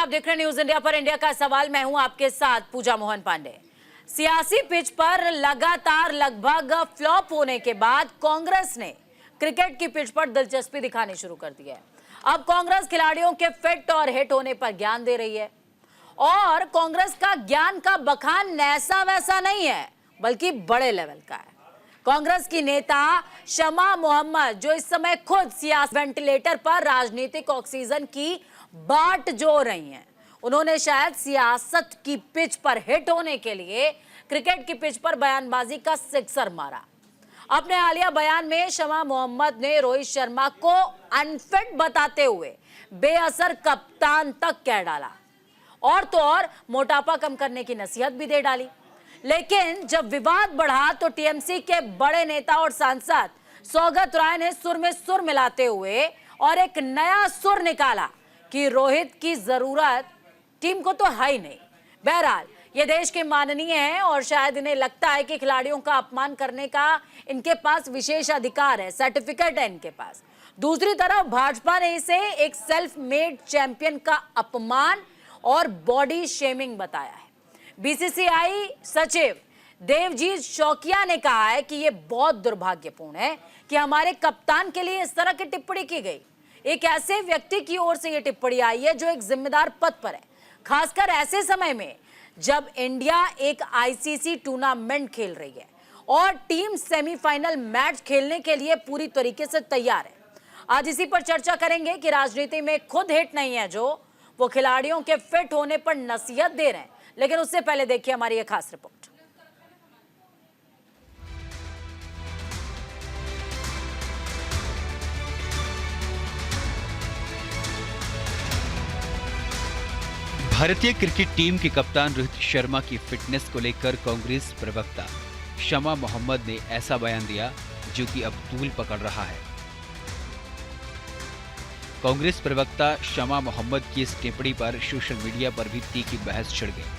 आप देख रहे हैं न्यूज इंडिया पर इंडिया का सवाल। मैं हूं आपके साथ पूजा मोहन पांडे। सियासी पिच पर लगातार लगभग फ्लॉप होने के बाद कांग्रेस ने क्रिकेट की पिच पर दिलचस्पी दिखानी शुरू कर दी है। अब कांग्रेस खिलाड़ियों के फिट और हिट होने पर ज्ञान दे रही है और कांग्रेस का ज्ञान का बखान ऐसा वैसा नहीं है बल्कि बड़े लेवल का है। कांग्रेस की नेता शमा मोहम्मद जो इस समय खुद सियासी वेंटिलेटर पर राजनीतिक ऑक्सीजन की बाट जो रही हैं, उन्होंने शायद सियासत की पिच पर हिट होने के लिए क्रिकेट की पिच पर बयानबाजी का सिक्सर मारा। अपने हालिया बयान में शमा मोहम्मद ने रोहित शर्मा को अनफिट बताते हुए बेअसर कप्तान तक कह डाला और तो और मोटापा कम करने की नसीहत भी दे डाली। लेकिन जब विवाद बढ़ा तो टीएमसी के बड़े नेता और सांसद सौगत राय ने सुर में सुर मिलाते हुए और एक नया सुर निकाला कि रोहित की जरूरत टीम को तो है ही नहीं। बहरहाल ये देश के माननीय हैं और शायद इन्हें लगता है कि खिलाड़ियों का अपमान करने का इनके पास विशेष अधिकार है, सर्टिफिकेट है इनके पास। दूसरी तरफ भाजपा ने इसे एक सेल्फ मेड चैंपियन का अपमान और बॉडी शेमिंग बताया है। बीसीसीआई सचिव देवजीत शौकिया ने कहा है कि यह बहुत दुर्भाग्यपूर्ण है कि हमारे कप्तान के लिए इस तरह की टिप्पणी की गई। एक ऐसे व्यक्ति की ओर से यह टिप्पणी आई है जो एक जिम्मेदार पद पर है, खासकर ऐसे समय में जब इंडिया एक आईसीसी टूर्नामेंट खेल रही है और टीम सेमीफाइनल मैच खेलने के लिए पूरी तरीके से तैयार है। आज इसी पर चर्चा करेंगे कि राजनीति में खुद हिट नहीं है जो वो खिलाड़ियों के फिट होने पर नसीहत दे रहे हैं। लेकिन उससे पहले देखिए हमारी ये खास रिपोर्ट। भारतीय क्रिकेट टीम के कप्तान रोहित शर्मा की फिटनेस को लेकर कांग्रेस प्रवक्ता शमा मोहम्मद ने ऐसा बयान दिया जो कि अब तूल पकड़ रहा है। कांग्रेस प्रवक्ता शमा मोहम्मद की इस टिप्पणी पर सोशल मीडिया पर भी तीखी बहस छिड़ गई।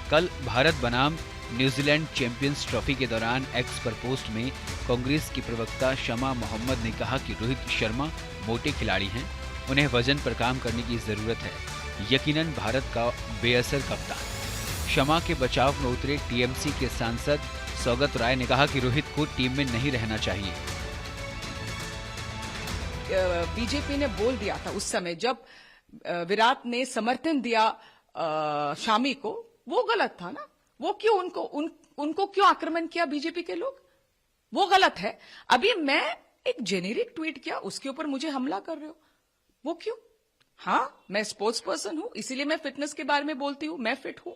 कल भारत बनाम न्यूजीलैंड चैंपियंस ट्रॉफी के दौरान एक्स पर पोस्ट में कांग्रेस की प्रवक्ता शमा मोहम्मद ने कहा कि रोहित शर्मा मोटे खिलाड़ी हैं, उन्हें वजन पर काम करने की जरूरत है, यकीनन भारत का बेअसर कप्तान। शमा के बचाव में उतरे टीएमसी के सांसद सौगत राय ने कहा कि रोहित को टीम में नहीं रहना चाहिए। बीजेपी ने बोल दिया था उस समय जब विराट ने समर्थन दिया शामी को, वो गलत था ना। वो क्यों उनको क्यों आक्रमण किया बीजेपी के लोग, वो गलत है। अभी मैं एक जेनेरिक ट्वीट किया, उसके ऊपर मुझे हमला कर रहे हो, वो क्यों? हाँ, मैं स्पोर्ट्स पर्सन हूं, इसीलिए मैं फिटनेस के बारे में बोलती हूं। मैं फिट हूं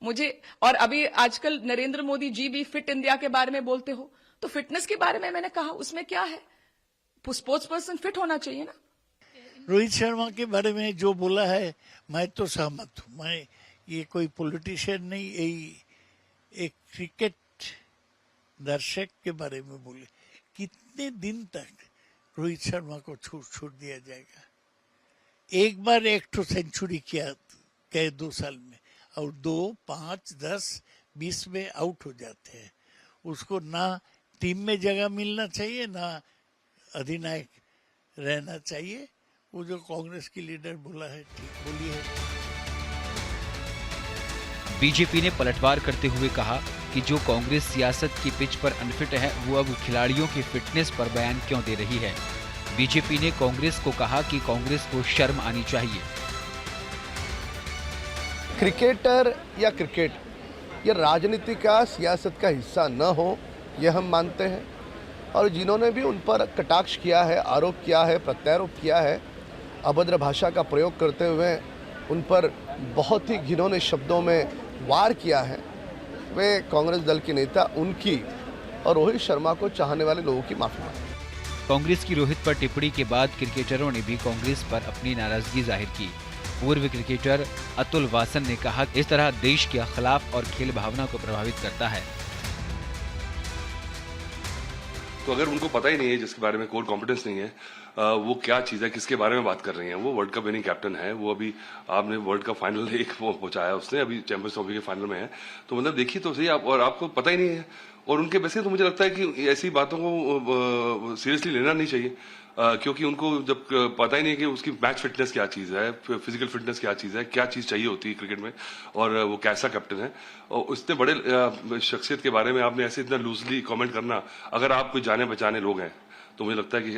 मुझे, और अभी आजकल नरेंद्र मोदी जी भी फिट इंडिया के बारे में बोलते हो, तो फिटनेस के बारे में मैंने कहा, उसमें क्या है? स्पोर्ट्स पर्सन फिट होना चाहिए ना। रोहित शर्मा के बारे में जो बोला है मैं तो सहमत हूँ। मैं ये कोई पॉलिटिशियन नहीं, एक क्रिकेट दर्शक के बारे में बोले। कितने दिन तक रोहित शर्मा को छूट दिया जाएगा? एक बार एक तो सेंचुरी किया कहे 2 साल में, और 2, 5, 10, 20 में आउट हो जाते हैं। उसको ना टीम में जगह मिलना चाहिए, ना अधिनायक रहना चाहिए। वो जो कांग्रेस की लीडर बोला है, ठीक बोली है। बीजेपी ने पलटवार करते हुए कहा कि जो कांग्रेस सियासत की पिच पर अनफिट है वो अब खिलाड़ियों की फिटनेस पर बयान क्यों दे रही है। बीजेपी ने कांग्रेस को कहा कि कांग्रेस को शर्म आनी चाहिए। क्रिकेटर या क्रिकेट ये राजनीति का, सियासत का हिस्सा न हो, यह हम मानते हैं। और जिन्होंने भी उन पर कटाक्ष किया है, आरोप किया है, प्रत्यारोप किया है, अभद्र भाषा का प्रयोग करते हुए उन पर बहुत ही घिनौने शब्दों में वार किया है, वे कांग्रेस दल के नेता उनकी और रोहित शर्मा को चाहने वाले लोगों की माफी मांगे। कांग्रेस की रोहित पर टिप्पणी के बाद क्रिकेटरों ने भी कांग्रेस पर अपनी नाराजगी जाहिर की। पूर्व क्रिकेटर अतुल वासन ने कहा इस तरह देश के खिलाफ और खेल भावना को प्रभावित करता है। तो अगर उनको पता ही नहीं है, जिसके बारे में कोर कॉम्पिटेंस नहीं है, वो क्या चीज़ है, किसके बारे में बात कर रही हैं। वो वर्ल्ड कप विनिंग कैप्टन है, वो अभी आपने वर्ल्ड कप फाइनल एक वो पहुंचाया उसने, अभी चैंपियंस ट्रॉफी के फाइनल में है। तो मतलब देखिए तो सही आप, और आपको पता ही नहीं है और उनके वैसे तो मुझे लगता है कि ऐसी बातों को सीरियसली लेना नहीं चाहिए, क्योंकि उनको जब पता ही नहीं है कि उसकी मैच फिटनेस क्या चीज़ है, फिजिकल फिटनेस क्या चीज़ है, क्या चीज़ चाहिए होती है क्रिकेट में, और वो कैसा कैप्टन है। और उसने बड़े शख्सियत के बारे में आपने ऐसे इतना लूजली कमेंट करना, अगर आप कोई जाने बचाने लोग हैं तो मुझे लगता है कि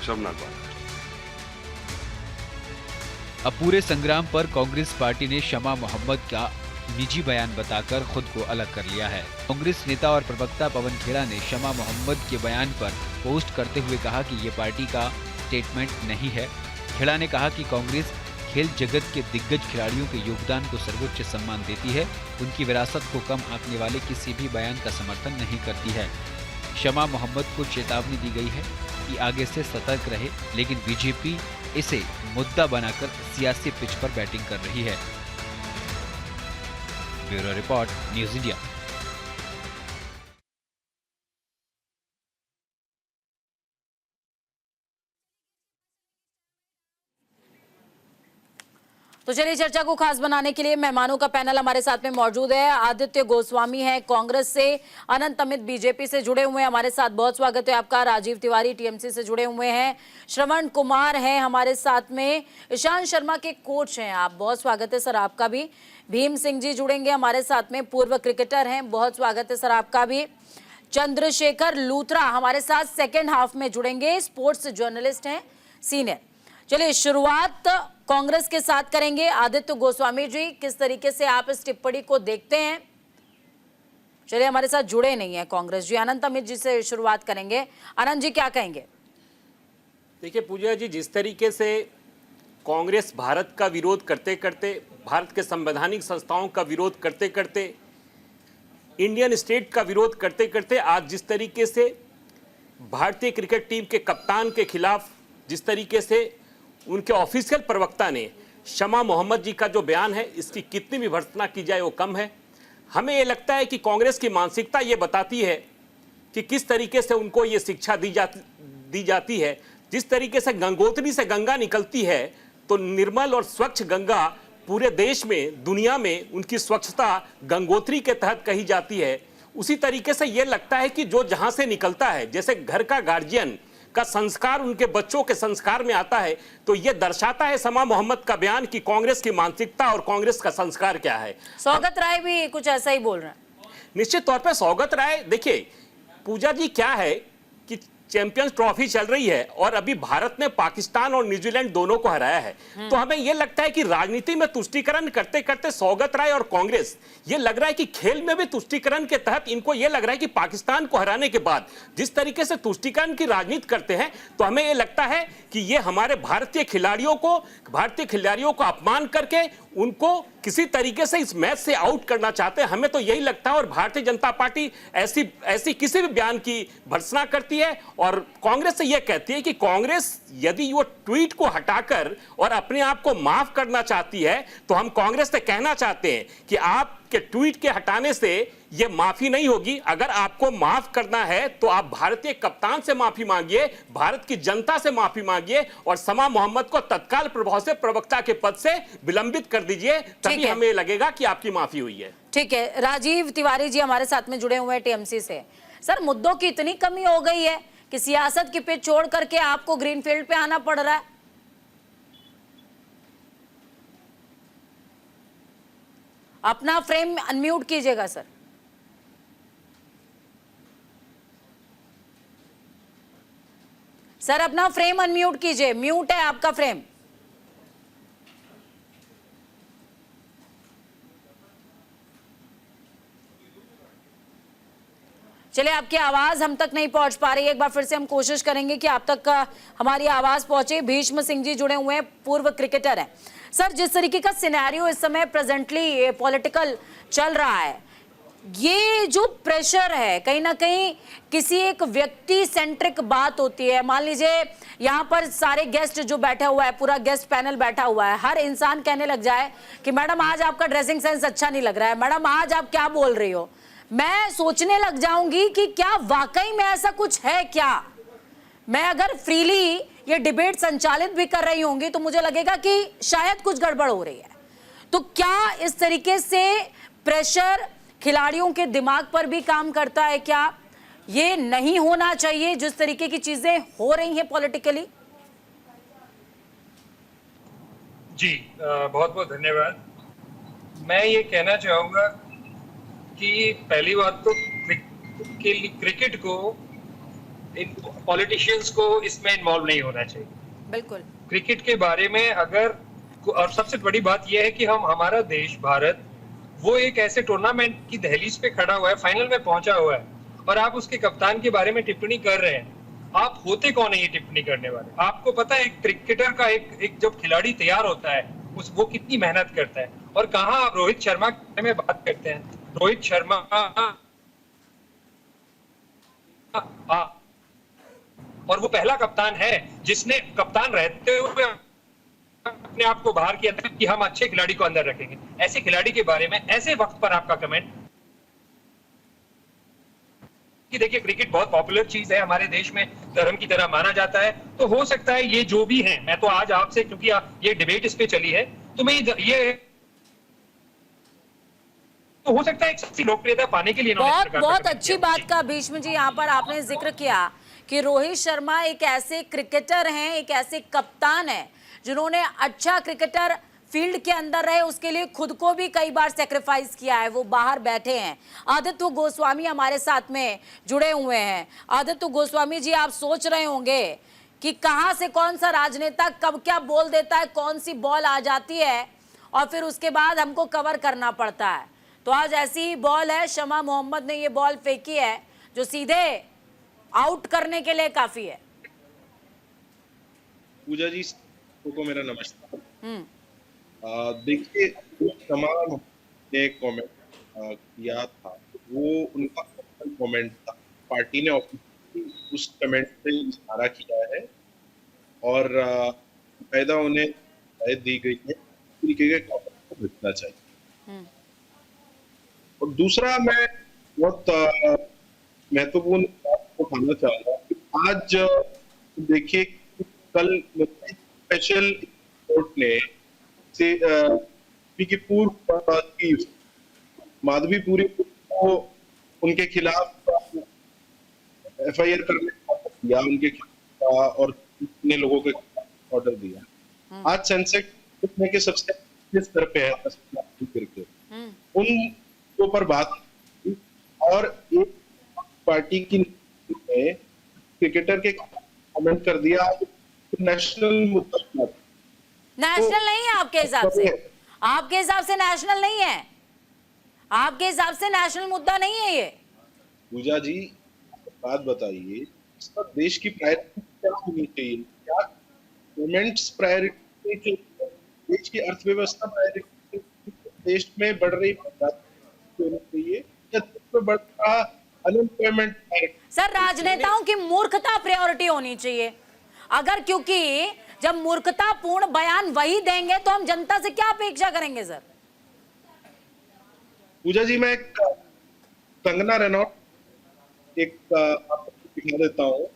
शर्मनाक बात है। अब पूरे संग्राम पर कांग्रेस पार्टी ने शमा मोहम्मद का निजी बयान बताकर खुद को अलग कर लिया है। कांग्रेस नेता और प्रवक्ता पवन खेड़ा ने शमा मोहम्मद के बयान पर पोस्ट करते हुए कहा कि ये पार्टी का स्टेटमेंट नहीं है। खेड़ा ने कहा कि कांग्रेस खेल जगत के दिग्गज खिलाड़ियों के योगदान को सर्वोच्च सम्मान देती है, उनकी विरासत को कम आंकने वाले किसी भी बयान का समर्थन नहीं करती है। शमा मोहम्मद को चेतावनी दी गई है कि आगे से सतर्क रहे, लेकिन बीजेपी इसे मुद्दा बनाकर सियासी पिच पर बैटिंग कर रही है। Bureau report, news India. तो चलिए चर्चा को खास बनाने के लिए मेहमानों का पैनल हमारे साथ में मौजूद है। आदित्य गोस्वामी है कांग्रेस से, अनंत अमित बीजेपी से जुड़े हुए हैं हमारे साथ, बहुत स्वागत है आपका। राजीव तिवारी टीएमसी से जुड़े हुए हैं। श्रवण कुमार हैं हमारे साथ में, ईशांत शर्मा के कोच हैं आप, बहुत स्वागत है सर आपका भी। भीम सिंह जी जुड़ेंगे हमारे साथ में, पूर्व क्रिकेटर हैं, बहुत स्वागत है सर आपका भी। चंद्रशेखर लूथरा हमारे साथ सेकेंड हाफ में जुड़ेंगे, स्पोर्ट्स जर्नलिस्ट हैं, सीनियर। चलिए शुरुआत कांग्रेस के साथ करेंगे। आदित्य गोस्वामी जी, किस तरीके से आप इस टिप्पणी को देखते हैं? चलिए हमारे साथ जुड़े नहीं है कांग्रेस जी, अनंत अमित जी से शुरुआत करेंगे। अनंत जी क्या कहेंगे? देखिए पूजा जी, जिस तरीके से कांग्रेस भारत का विरोध करते करते, भारत के संवैधानिक संस्थाओं का विरोध करते करते, इंडियन स्टेट का विरोध करते करते आज जिस तरीके से भारतीय क्रिकेट टीम के कप्तान के खिलाफ जिस तरीके से उनके ऑफिशियल प्रवक्ता ने शमा मोहम्मद जी का जो बयान है, इसकी कितनी भी भर्त्सना की जाए वो कम है। हमें ये लगता है कि कांग्रेस की मानसिकता ये बताती है कि किस तरीके से उनको ये शिक्षा दी जाती है। जिस तरीके से गंगोत्री से गंगा निकलती है तो निर्मल और स्वच्छ गंगा पूरे देश में, दुनिया में उनकी स्वच्छता गंगोत्री के तहत कही जाती है। उसी तरीके से ये लगता है कि जो जहाँ से निकलता है, जैसे घर का गार्जियन का संस्कार उनके बच्चों के संस्कार में आता है, तो यह दर्शाता है शमा मोहम्मद का बयान कि कांग्रेस की मानसिकता और कांग्रेस का संस्कार क्या है। सौगत राय भी कुछ ऐसा ही बोल रहे हैं। निश्चित तौर पर सौगत राय, देखिए पूजा जी क्या है कि चैंपियंस ट्रॉफी चल रही है और अभी भारत ने पाकिस्तान और न्यूजीलैंड दोनों को हराया है, तो हमें यह लगता है कि राजनीति में तुष्टीकरण करते करते सौगत राय और कांग्रेस, ये लग रहा है कि खेल में भी तुष्टीकरण के तहत इनको यह लग रहा है कि पाकिस्तान को हराने के बाद जिस तरीके से तुष्टीकरण की राजनीति करते हैं, तो हमें यह लगता है कि ये हमारे भारतीय खिलाड़ियों को अपमान करके उनको किसी तरीके से इस मैच से आउट करना चाहते हैं। हमें तो यही लगता है, और भारतीय जनता पार्टी ऐसी किसी भी बयान की भर्त्सना करती है और कांग्रेस से यह कहती है कि कांग्रेस यदि वो ट्वीट को हटाकर और अपने आप को माफ करना चाहती है, तो हम कांग्रेस से कहना चाहते हैं कि आपके ट्वीट के हटाने से यह माफी नहीं होगी। अगर आपको माफ करना है तो आप भारतीय कप्तान से माफी मांगिए, भारत की जनता से माफी मांगिए और शमा मोहम्मद को तत्काल प्रभाव से प्रवक्ता के पद से विलंबित कर दीजिए, तभी हमें लगेगा कि आपकी माफी हुई है। ठीक है, राजीव तिवारी जी हमारे साथ में जुड़े हुए हैं टीएमसी से। सर, मुद्दों की इतनी कमी हो गई है कि सियासत की पिच छोड़ करके आपको ग्रीन फील्ड पे आना पड़ रहा है। अपना फ्रेम अनम्यूट कीजिएगा सर। सर अपना फ्रेम अनम्यूट कीजिए, म्यूट है आपका फ्रेम। चलिए, आपकी आवाज हम तक नहीं पहुंच पा रही है, एक बार फिर से हम कोशिश करेंगे कि आप तक हमारी आवाज पहुंचे। भीष्म सिंह जी जुड़े हुए हैं, पूर्व क्रिकेटर हैं। सर, जिस तरीके का सिनेरियो इस समय प्रेजेंटली पॉलिटिकल चल रहा है, ये जो प्रेशर है कहीं ना कहीं किसी एक व्यक्ति सेंट्रिक बात होती है। मान लीजिए यहाँ पर सारे गेस्ट जो बैठा हुआ है, पूरा गेस्ट पैनल बैठा हुआ है, हर इंसान कहने लग जाए कि मैडम आज आपका ड्रेसिंग सेंस अच्छा नहीं लग रहा है, मैडम आज आप क्या बोल रही हो। मैं सोचने लग जाऊंगी कि क्या वाकई में ऐसा कुछ है क्या। मैं अगर फ्रीली ये डिबेट संचालित भी कर रही होंगी तो मुझे लगेगा कि शायद कुछ गड़बड़ हो रही है। तो क्या इस तरीके से प्रेशर खिलाड़ियों के दिमाग पर भी काम करता है क्या? ये नहीं होना चाहिए जिस तरीके की चीजें हो रही हैं पॉलिटिकली। जी बहुत बहुत धन्यवाद। मैं ये कहना चाहूँगा कि पहली बात तो क्रिकेट को, पॉलिटिशियंस को इसमें इन्वॉल्व नहीं होना चाहिए। बिल्कुल। क्रिकेट के बारे में अगर, और सबसे बड़ी बात यह है कि हमारा देश भारत वो एक ऐसे टूर्नामेंट की दहलीज पे खड़ा हुआ है, फाइनल में पहुंचा हुआ है, और आप उसके कप्तान के बारे में टिप्पणी कर रहे हैं। आप होते कौन है ये टिप्पणी करने वाले? आपको पता है एक क्रिकेटर का एक जब खिलाड़ी तैयार होता है वो कितनी मेहनत करता है। और कहाँ आप रोहित शर्मा के बारे में बात करते हैं? रोहित शर्मा और वो पहला कप्तान है जिसने कप्तान रहते हुए अपने आप को बाहर किया था कि हम अच्छे खिलाड़ी को अंदर रखेंगे। ऐसे खिलाड़ी के बारे में ऐसे वक्त पर आपका कमेंट कि देखिए क्रिकेट बहुत पॉपुलर चीज है, हमारे देश में धर्म की तरह माना जाता है। तो हो सकता है ये जो भी है, मैं तो आज आपसे, क्योंकि ये डिबेट इस पे चली है, तो मैं ये तो हो सकता है एक सच्ची लोकप्रियता पाने के लिए बहुत अच्छी बात का भीष्म जी यहाँ पर आपने जिक्र किया कि रोहित शर्मा एक ऐसे क्रिकेटर हैं, एक ऐसे कप्तान हैं जिन्होंने अच्छा क्रिकेटर फील्ड के अंदर रहे, उसके लिए खुद को भी कई बार सेक्रीफाइस किया है। वो बाहर बैठे हैं। आदित्य गोस्वामी हमारे साथ में जुड़े हुए हैं। आदित्य गोस्वामी जी, आप सोच रहे होंगे कि कहां से कौन सा राजनेता कब क्या बोल देता है, कौन सी बॉल आ जाती है और फिर उसके बाद हमको कवर करना पड़ता है। तो आज ऐसी ही बॉल है, शमा मोहम्मद ने ये बॉल फेंकी है जो सीधे आउट करने के लिए काफी है। पूजा जी को मेरा नमस्कार। देखिए, शमा ने एक कमेंट किया था, वो उनका कमेंट था, पार्टी ने उस कमेंट से इशारा किया है और कायदा उन्हें हिदायत दी गई है तरीके के कमेंट को भेजना चाहिए। और दूसरा, मैं बहुत महत्वपूर्ण बात उठाना चाहूंगा कि आज देखिए कल स्पेशल कोर्ट ने की पूर्व माधवीपुरी को उनके खिलाफ एफआईआर करने का दिया, उनके खिलाफ, और कितने लोगों के ऑर्डर दिया। आज सेंसेक्स उठने के सबसे स्तर पे है करके उन पर बात, और एक पार्टी की ने क्रिकेटर के कमेंट कर दिया नेशनल मुद्दा। नेशनल नहीं है आपके हिसाब से? आपके हिसाब से नेशनल नहीं है? आपके हिसाब से नेशनल मुद्दा नहीं है ये? पूजा जी, बात बताइए, इसका देश की प्रायोरिटी क्या होनी चाहिए? क्या गवर्नमेंट्स प्रायोरिटी, देश की अर्थव्यवस्था प्रायोरिटी, देश में बढ़ रही होनी चाहिए या देश में बढ़ रहा अनएम्प्लॉयमेंट? सर, राजनेताओं की मूर्खता प्रायोरिटी होनी चाहिए। अगर, क्योंकि जब मूर्खतापूर्ण बयान वही देंगे तो हम जनता से क्या अपेक्षा करेंगे सर? पूजा जी, मैं कंगना रनौत एक दिखा देता हूँ।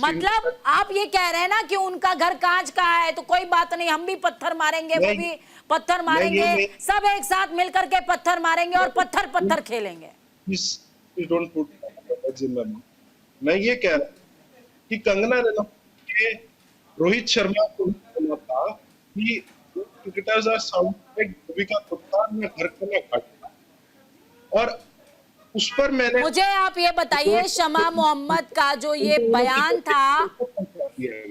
मतलब आप ये कह रहे हैं ना कि उनका घर कांच का है तो कोई बात नहीं, हम भी पत्थर मारेंगे, वो भी पत्थर मारेंगे, सब एक साथ मिलकर के पत्थर मारेंगे और पत्थर खेलेंगे। मैं ये कह रहा हूँ कि कंगना रनौत ने रोहित शर्मा को बोला था कि क्रिकेटर्स आर साउंड लाइक भूमिका कुत्ता, न घर का न घाट का, और उस पर मैंने, मुझे आप ये बताइए, शमा मोहम्मद का जो ये बयान था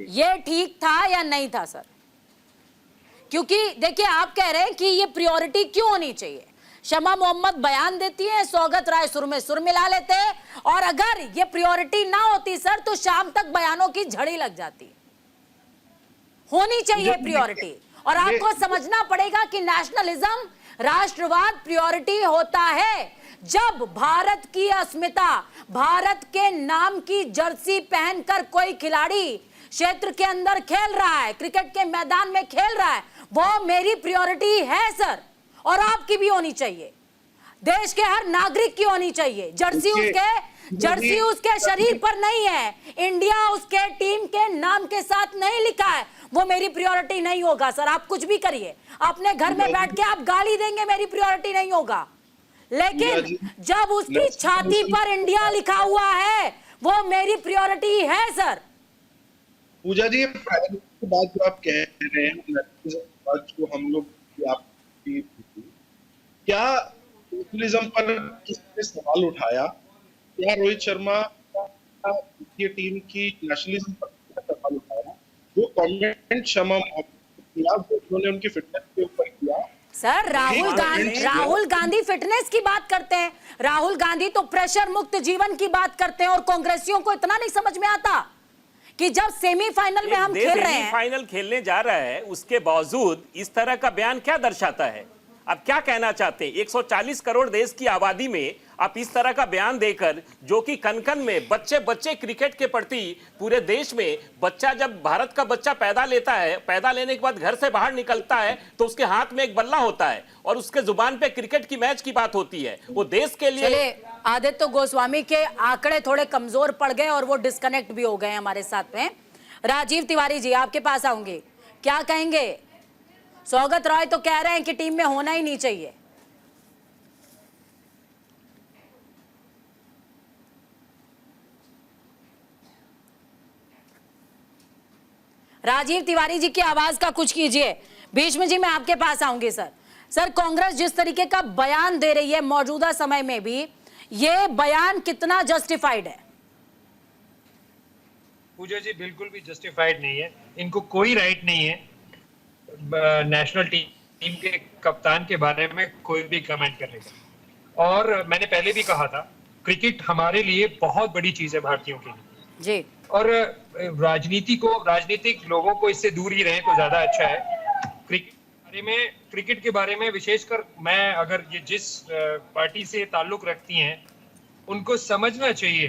ये ठीक था या नहीं था सर? क्योंकि देखिए, आप कह रहे हैं कि ये प्रायोरिटी क्यों होनी चाहिए। शमा मोहम्मद बयान देती है, सौगत राय सुर में सुर मिला लेते हैं, और अगर ये प्रायोरिटी ना होती सर तो शाम तक बयानों की झड़ी लग जाती। होनी चाहिए प्रायोरिटी, और आपको समझना पड़ेगा कि नेशनलिज्म, राष्ट्रवाद प्रायोरिटी होता है जब भारत की अस्मिता, भारत के नाम की जर्सी पहनकर कोई खिलाड़ी क्षेत्र के अंदर खेल रहा है, क्रिकेट के मैदान में खेल रहा है, वो मेरी प्रायोरिटी है सर, और आपकी भी होनी चाहिए, देश के हर नागरिक की होनी चाहिए। जर्सी उसके शरीर पर नहीं है, इंडिया उसके टीम के नाम के साथ नहीं लिखा है, वो मेरी प्रायोरिटी नहीं होगा सर। आप कुछ भी करिए, अपने घर में बैठ के आप गाली देंगे, मेरी प्रायोरिटी नहीं होगा। लेकिन जब उसकी छाती पर इंडिया लिखा हुआ है, वो मेरी प्रायोरिटी है सर। पूजा जी, प्रायोरिटी की बात जो आप कह रहे हैं, जो हम लोग क्या नेशनलिज्म पर किसने सवाल उठाया? क्या रोहित शर्मा की टीम की नेशनलिज्म पर सवाल उठाया? वो कमेंट शमा किया, उन्होंने उनकी फिटनेस के ऊपर किया। सर राहुल गांधी फिटनेस की बात करते हैं। राहुल गांधी तो प्रेशर मुक्त जीवन की बात करते हैं, और कांग्रेसियों को इतना नहीं समझ में आता कि जब सेमीफाइनल में हम खेल रहे हैं, फाइनल खेलने जा रहा है, उसके बावजूद इस तरह का बयान क्या दर्शाता है? आप क्या कहना चाहते हैं? 140 करोड़ देश की आबादी में आप इस तरह का बयान देकर, जो कि कन-कन में बच्चे बच्चे क्रिकेट के प्रति पूरे देश में, बच्चा जब भारत का बच्चा पैदा लेता है, पैदा लेने के बाद घर से बाहर निकलता है तो उसके हाथ में एक बल्ला होता है और उसके जुबान पे क्रिकेट की मैच की बात होती है। वो देश के लिए आदित्य गोस्वामी के आंकड़े थोड़े कमजोर पड़ गए और वो डिस्कनेक्ट भी हो गए हमारे साथ में। राजीव तिवारी जी, आपके पास आऊंगी, क्या कहेंगे? सौगत रॉय तो कह रहे हैं कि टीम में होना ही नहीं चाहिए। राजीव तिवारी जी की आवाज का कुछ कीजिए। भीष्म जी, मैं आपके पास आऊंगी सर। सर, कांग्रेस जिस तरीके का बयान दे रही है मौजूदा समय में भी, ये बयान कितना जस्टिफाइड है? पूजा जी, बिल्कुल भी जस्टिफाइड नहीं है। इनको कोई राइट नहीं है नेशनल टीम के कप्तान के बारे में कोई भी कमेंट करने का। और मैंने पहले भी कहा था, क्रिकेट हमारे लिए बहुत बड़ी चीज है, भारतीयों के लिए जी। और राजनीतिक लोगों को इससे दूर ही रहे तो ज्यादा अच्छा है। क्रिकेट के बारे में विशेषकर मैं, अगर ये जिस पार्टी से ताल्लुक रखती हैं, उनको समझना चाहिए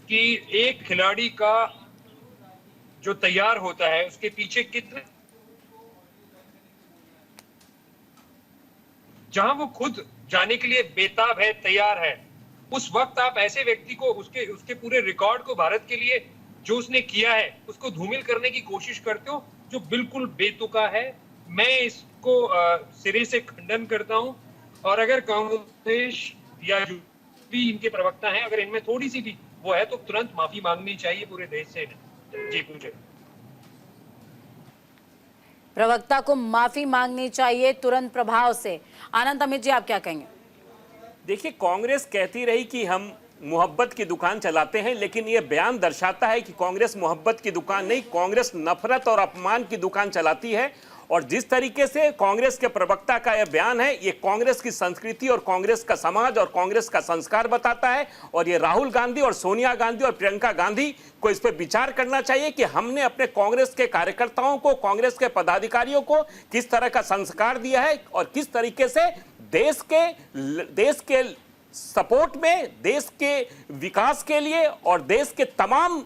कि एक खिलाड़ी का जो तैयार होता है उसके पीछे कितने, जहां वो खुद जाने के लिए बेताब है, तैयार है, उस वक्त आप ऐसे व्यक्ति को उसके पूरे रिकॉर्ड को, भारत के लिए जो उसने किया है, उसको धूमिल करने की कोशिश करते हो, जो बिल्कुल बेतुका है। मैं इसको सिरे से खंडन करता हूं। और अगर कांग्रेस या जो भी इनके प्रवक्ता हैं, अगर इनमें थोड़ी सी भी वो है तो तुरंत माफी मांगनी चाहिए पूरे देश से। जी, पूछे प्रवक्ता को माफी मांगनी चाहिए तुरंत प्रभाव से। आनंद अमित जी, आप क्या कहेंगे? देखिए, कांग्रेस कहती रही कि हम मोहब्बत की दुकान चलाते हैं, लेकिन यह बयान दर्शाता है कि कांग्रेस मोहब्बत की दुकान नहीं, कांग्रेस नफरत और अपमान की दुकान चलाती है। और जिस तरीके से कांग्रेस के प्रवक्ता का यह बयान है, ये कांग्रेस की संस्कृति और कांग्रेस का समाज और कांग्रेस का संस्कार बताता है। और ये राहुल गांधी और सोनिया गांधी और प्रियंका गांधी को इस पर विचार करना चाहिए कि हमने अपने कांग्रेस के कार्यकर्ताओं को, कांग्रेस के पदाधिकारियों को किस तरह का संस्कार दिया है और किस तरीके से देश के सपोर्ट में, देश के विकास के लिए और देश के तमाम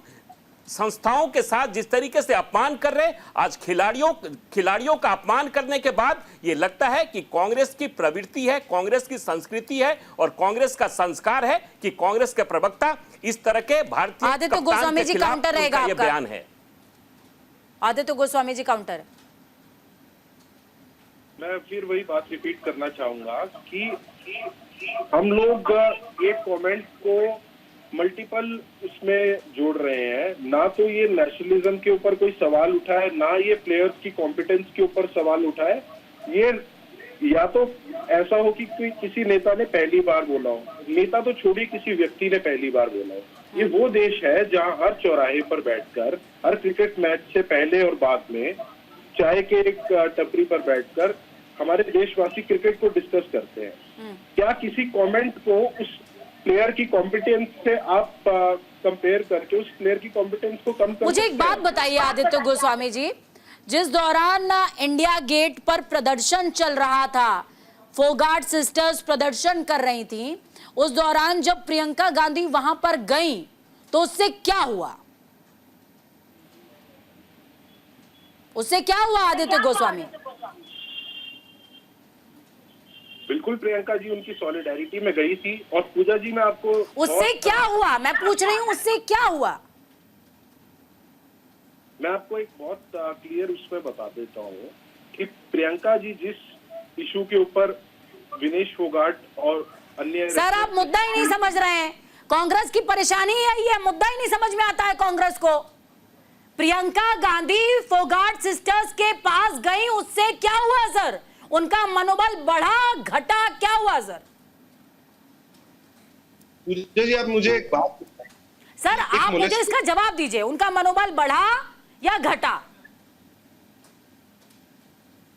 संस्थाओं के साथ जिस तरीके से अपमान कर रहे। आज खिलाड़ियों का अपमान करने के बाद ये लगता है कि कांग्रेस की प्रवृत्ति है, कांग्रेस की संस्कृति है और कांग्रेस का संस्कार है कि कांग्रेस के प्रवक्ता इस तरह के भारतीय आदित्य गोस्वामी जी, काउंटर रहेगा आपका। बयान है। आदित्य गोस्वामी जी, काउंटर। मैं फिर वही बात रिपीट करना चाहूंगा कि हम लोग एक कमेंट को मल्टीपल उसमें जोड़ रहे हैं। ना तो ये नेशनलिज्म के ऊपर कोई सवाल उठाए, ना ये प्लेयर्स की कॉम्पिटेंस के ऊपर सवाल उठाए। ये या तो ऐसा हो कि कोई किसी नेता ने पहली बार बोला हो, नेता तो छोड़िए, किसी व्यक्ति ने पहली बार बोला हो। ये वो देश है जहां हर चौराहे पर बैठकर, हर क्रिकेट मैच से पहले और बाद में, चाय के एक टपरी पर बैठकर हमारे देशवासी क्रिकेट को डिस्कस करते हैं। क्या किसी कमेंट को उस प्लेयर की कॉम्पिटेंस से आप कंपेयर करके उस प्लेयर की कॉम्पिटेंस को कम कर? मुझे एक बात बताइए आदित्य गोस्वामी जी, जिस दौरान इंडिया गेट पर प्रदर्शन चल रहा था, फोगाट सिस्टर्स प्रदर्शन कर रही थी, उस दौरान जब प्रियंका गांधी वहां पर गई तो उससे क्या हुआ? उससे क्या हुआ आदित्य गोस्वामी? बिल्कुल, प्रियंका जी उनकी सॉलिडेरिटी में गई थी। और पूजा जी, मैं आपको उससे क्या हुआ, मैं पूछ रही हूँ, उससे क्या हुआ? मैं आपको एक बहुत क्लियर उसमें बता देता हूँ कि प्रियंका जी जिस इशू के ऊपर विनेश फोगाट और अन्य सर आप मुद्दा ही नहीं समझ रहे हैं। कांग्रेस की परेशानी यही है, मुद्दा ही नहीं समझ में आता है कांग्रेस को। प्रियंका गांधी फोगाट सिस्टर्स के पास गई, उससे क्या हुआ सर? उनका मनोबल बढ़ा घटा, क्या हुआ सर? जी आप मुझे एक बात बताइए। सर आप मुझे इसका जवाब दीजिए, उनका मनोबल बढ़ा या घटा?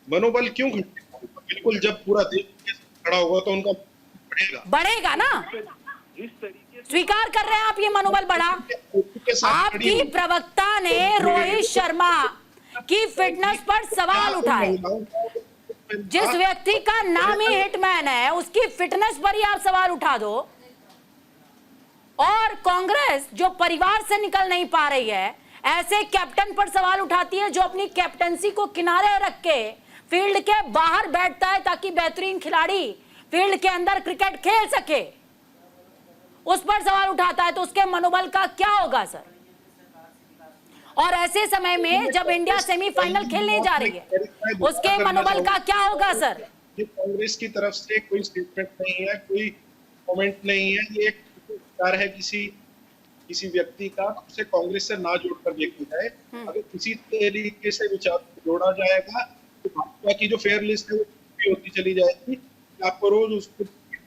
मनोबल क्यों घटेगा? बिल्कुल, जब पूरा देश खड़ा होगा तो उनका बढ़ेगा ना। स्वीकार कर रहे हैं आप ये मनोबल बढ़ा? आपकी प्रवक्ता ने रोहित शर्मा की फिटनेस पर सवाल उठाए। जिस व्यक्ति का नाम ही हिटमैन है उसकी फिटनेस पर ही आप सवाल उठा दो। और कांग्रेस जो परिवार से निकल नहीं पा रही है, ऐसे कैप्टन पर सवाल उठाती है जो अपनी कैप्टनसी को किनारे रख के फील्ड के बाहर बैठता है ताकि बेहतरीन खिलाड़ी फील्ड के अंदर क्रिकेट खेल सके, उस पर सवाल उठाता है, तो उसके मनोबल का क्या होगा सर? और ऐसे समय में जब इंडिया सेमीफाइनल खेलने जा रही है, उसके मनोबल का क्या होगा सर? कांग्रेस की तरफ से कोई स्टेटमेंट नहीं है, कोई कमेंट नहीं है। ये एक विचार है किसी व्यक्ति का, उसे कांग्रेस से ना जोड़कर देखा जाए। अगर किसी तरीके से विचार जोड़ा जाएगा तो भाजपा की जो फेयर लिस्ट है वो होती चली जाएगी। आपको रोज उसको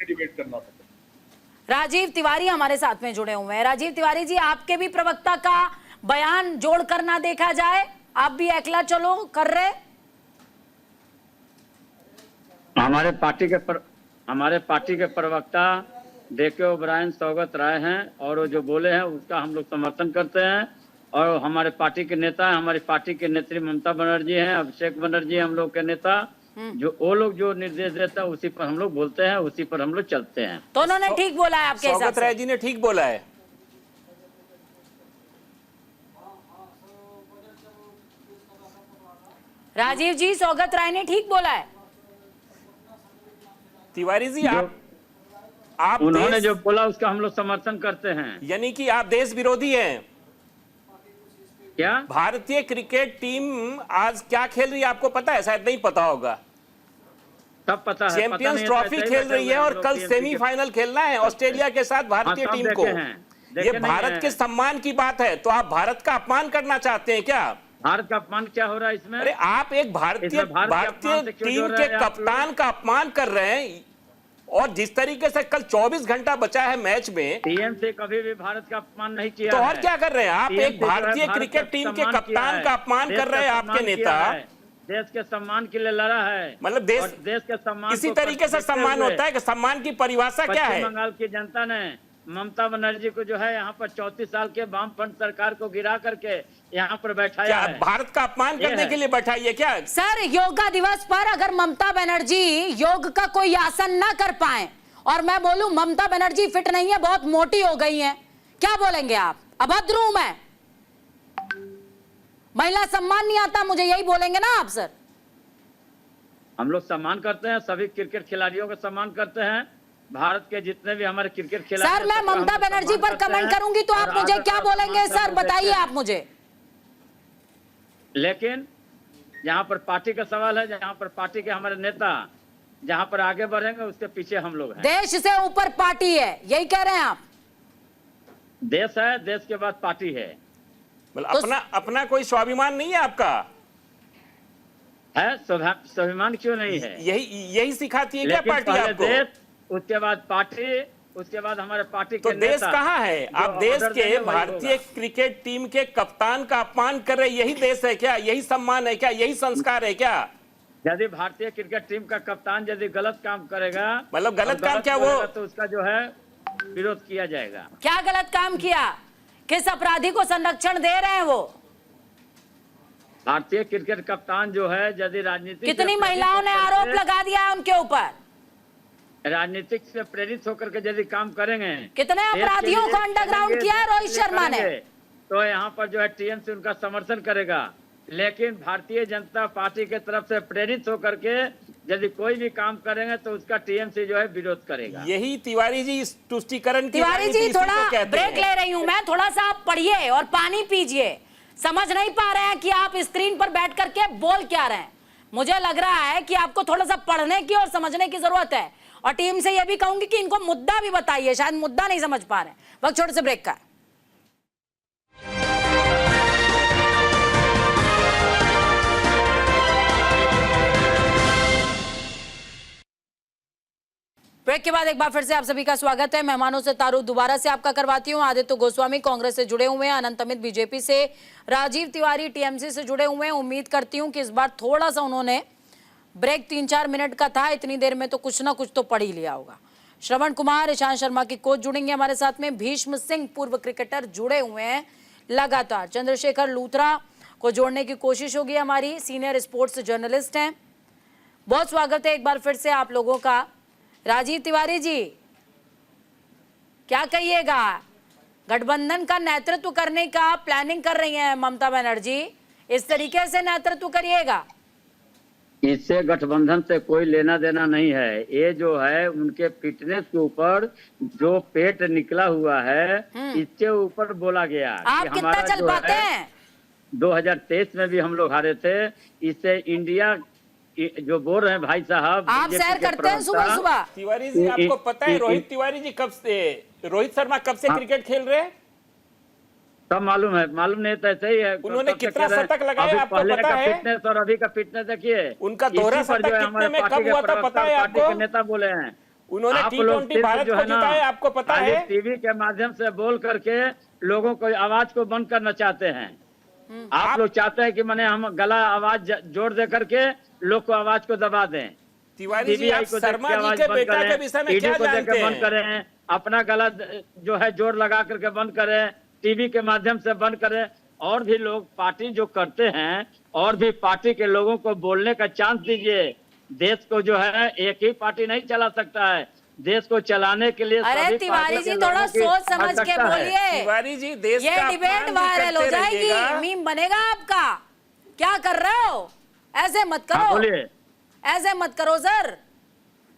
डिबेट करना पड़ेगा। राजीव तिवारी हमारे साथ में जुड़े हुए हैं। राजीव तिवारी जी, आपके भी प्रवक्ता का बयान जोड़ कर ना देखा जाए, आप भी अकेला चलो कर रहे? हमारे पार्टी के प्रवक्ता देके ओब्रायन सौगत राय हैं और वो जो बोले हैं उसका हम लोग समर्थन करते हैं। और हमारे पार्टी के नेता, हमारी पार्टी के नेत्री ममता बनर्जी हैं, अभिषेक बनर्जी हम लोग के नेता, जो वो लोग जो निर्देश देता है उसी पर हम लोग बोलते हैं, उसी पर हम लोग चलते हैं। तो उन्होंने ठीक बोला है आपके हिसाब सौगत से? राय जी ने ठीक बोला है। राजीव जी, सौगत राय ने ठीक बोला है। तिवारी जी आप उन्होंने जो बोला उसका हम लोग समर्थन करते हैं। यानी कि आप देश विरोधी हैं क्या? भारतीय क्रिकेट टीम आज क्या खेल रही है आपको पता है? शायद नहीं पता होगा। सब पता है, चैंपियंस ट्रॉफी खेल रही है और कल सेमीफाइनल खेलना है ऑस्ट्रेलिया के साथ भारतीय टीम को। ये भारत के सम्मान की बात है, तो आप भारत का अपमान करना चाहते हैं क्या? भारत का अपमान क्या हो रहा है इसमें? अरे आप एक भारतीय टीम के कप्तान का अपमान कर रहे हैं। और जिस तरीके से कल 24 घंटा बचा है मैच में, टीएमसी कभी भी भारत का अपमान नहीं किया तो और क्या कर रहे हैं आप? एक भारतीय क्रिकेट टीम के कप्तान का अपमान कर रहे हैं। आपके नेता देश के सम्मान के लिए लड़ा है। मतलब देश के सम्मान किसी तरीके से सम्मान होता है कि सम्मान की परिभाषा क्या है? बंगाल की जनता ने ममता बनर्जी को जो है यहाँ पर 34 साल के वामफ्रंट सरकार को गिरा करके यहाँ पर बैठाया है। भारत का अपमान करने के लिए बैठाई है क्या? सर, योगा दिवस पर अगर ममता बनर्जी योग का कोई आसन ना कर पाए और मैं बोलूं ममता बनर्जी फिट नहीं है, बहुत मोटी हो गई हैं, क्या बोलेंगे आप? अभद्र हूं मैं, महिला सम्मान नहीं आता मुझे, यही बोलेंगे ना आप सर? हम लोग सम्मान करते हैं, सभी क्रिकेट खिलाड़ियों का सम्मान करते हैं। भारत के जितने भी हमारे क्रिकेट खिलाड़ी, सर मैं ममता बनर्जी पर कमेंट करूंगी तो आप मुझे क्या बोलेंगे सर? बताइए आप मुझे। लेकिन जहां पर पार्टी का सवाल है, जहां पर पार्टी के हमारे नेता जहां पर आगे बढ़ेंगे उसके पीछे हम लोग हैं। देश से ऊपर पार्टी है, यही कह रहे हैं आप? देश है, देश के बाद पार्टी है। मतलब अपना कोई स्वाभिमान नहीं है आपका? है, स्वाभिमान क्यों नहीं है? यही सिखाती है क्या पार्टी आपको? उसके बाद पार्टी, उसके बाद हमारे पार्टी तो के देश नेता, कहाँ है? आप देश के भारतीय क्रिकेट टीम के कप्तान का अपमान कर रहे, यही देश है क्या? यही सम्मान है क्या? यही संस्कार है क्या? यदि भारतीय क्रिकेट टीम का कप्तान यदि गलत काम करेगा, मतलब गलत काम क्या वो, तो उसका जो है विरोध किया जाएगा। क्या गलत काम किया? किस अपराधी को संरक्षण दे रहे हैं वो? भारतीय क्रिकेट कप्तान जो है यदि राजनीति, कितनी महिलाओं ने आरोप लगा दिया है उनके ऊपर? राजनीतिक से प्रेरित होकर के यदि काम करेंगे, कितने अपराधियों को अंडरग्राउंड किया है रोहित शर्मा ने? तो यहाँ पर जो है टीएमसी उनका समर्थन करेगा। लेकिन भारतीय जनता पार्टी के तरफ से प्रेरित होकर के यदि कोई भी काम करेंगे तो उसका टीएमसी जो है विरोध करेगा। यही तिवारी जी तुष्टीकरण की तिवारी जी थोड़ा ब्रेक ले रही हूँ मैं, थोड़ा सा आप पढ़िए और पानी पीजिए। समझ नहीं पा रहे हैं कि आप स्क्रीन पर बैठ करके बोल क्या रहे हैं। मुझे लग रहा है कि आपको थोड़ा सा पढ़ने की और समझने की जरूरत है। और टीम से यह भी कहूंगी कि इनको मुद्दा भी बताइए, शायद मुद्दा नहीं समझ पा रहे हैं। वक्त छोटे से ब्रेक का है। ब्रेक के बाद एक बार फिर से आप सभी का स्वागत है। मेहमानों से तारुफ दोबारा से आपका करवाती हूं। आदित्य गोस्वामी कांग्रेस से जुड़े हुए हैं, अनंत अमित बीजेपी से, राजीव तिवारी टीएमसी से जुड़े हुए हैं। उम्मीद करती हूं कि इस बार थोड़ा सा उन्होंने ब्रेक 3-4 मिनट का था, इतनी देर में तो कुछ ना कुछ तो पढ़ ही लिया होगा। श्रवण कुमार, ईशांत शर्मा की कोच जुड़ेंगे हमारे साथ में। भीष्म सिंह पूर्व क्रिकेटर जुड़े हुए हैं लगातार। चंद्रशेखर लूथरा को जोड़ने की कोशिश होगी हमारी, सीनियर स्पोर्ट्स जर्नलिस्ट हैं। बहुत स्वागत है एक बार फिर से आप लोगों का। राजीव तिवारी जी, क्या कहिएगा? गठबंधन का नेतृत्व करने का प्लानिंग कर रही हैं ममता बनर्जी, इस तरीके से नेतृत्व करिएगा? इससे गठबंधन से कोई लेना देना नहीं है। ये जो है उनके फिटनेस के ऊपर जो पेट निकला हुआ है, इसके ऊपर बोला गया। आप कितना चल पाते हैं? 2023 में भी हम लोग हारे थे। इससे इंडिया जो बोल रहे हैं भाई साहब, आप सैर करते हैं सुबह सुबह? तिवारी जी, आपको पता है रोहित तिवारी जी कब से, रोहित शर्मा कब से क्रिकेट खेल रहे हैं? सब मालूम है, मालूम नहीं तो ऐसे ही है। उन्होंने कितना शतक लगाया आपको पता है? फिटनेस और अभी का फिटनेस देखिए। उनका दोहरा शतक कितने में कब हुआ था पता है आपको? नेता बोले हैं उन्होंने T20 भारत को जिताया है, आपको पता है? टीवी के माध्यम से बोल करके लोगों को आवाज को बंद करना चाहते हैं। आप लोग चाहते हैं कि मैंने हम गला आवाज जोड़ दे करके लोग को आवाज को दबा दें। तिवारी जी, आप शर्मा जी के बेटा के विषय में क्या जानते हैं? बंद करें, अपना गला जो है जोर लगा करके बंद करें, टीवी के माध्यम से बंद करें। और भी लोग पार्टी जो करते हैं, और भी पार्टी के लोगों को बोलने का चांस दीजिए। देश को जो है एक ही पार्टी नहीं चला सकता है, देश को चलाने के लिए अरे तिवारी जी थोड़ा सोच समझ के बोलिए। तिवारी जी, देश ये का डिबेट वायरल हो जाएगी, मीम बनेगा आपका। क्या कर रहे हो? ऐसे मत करो, ऐसे मत करो सर।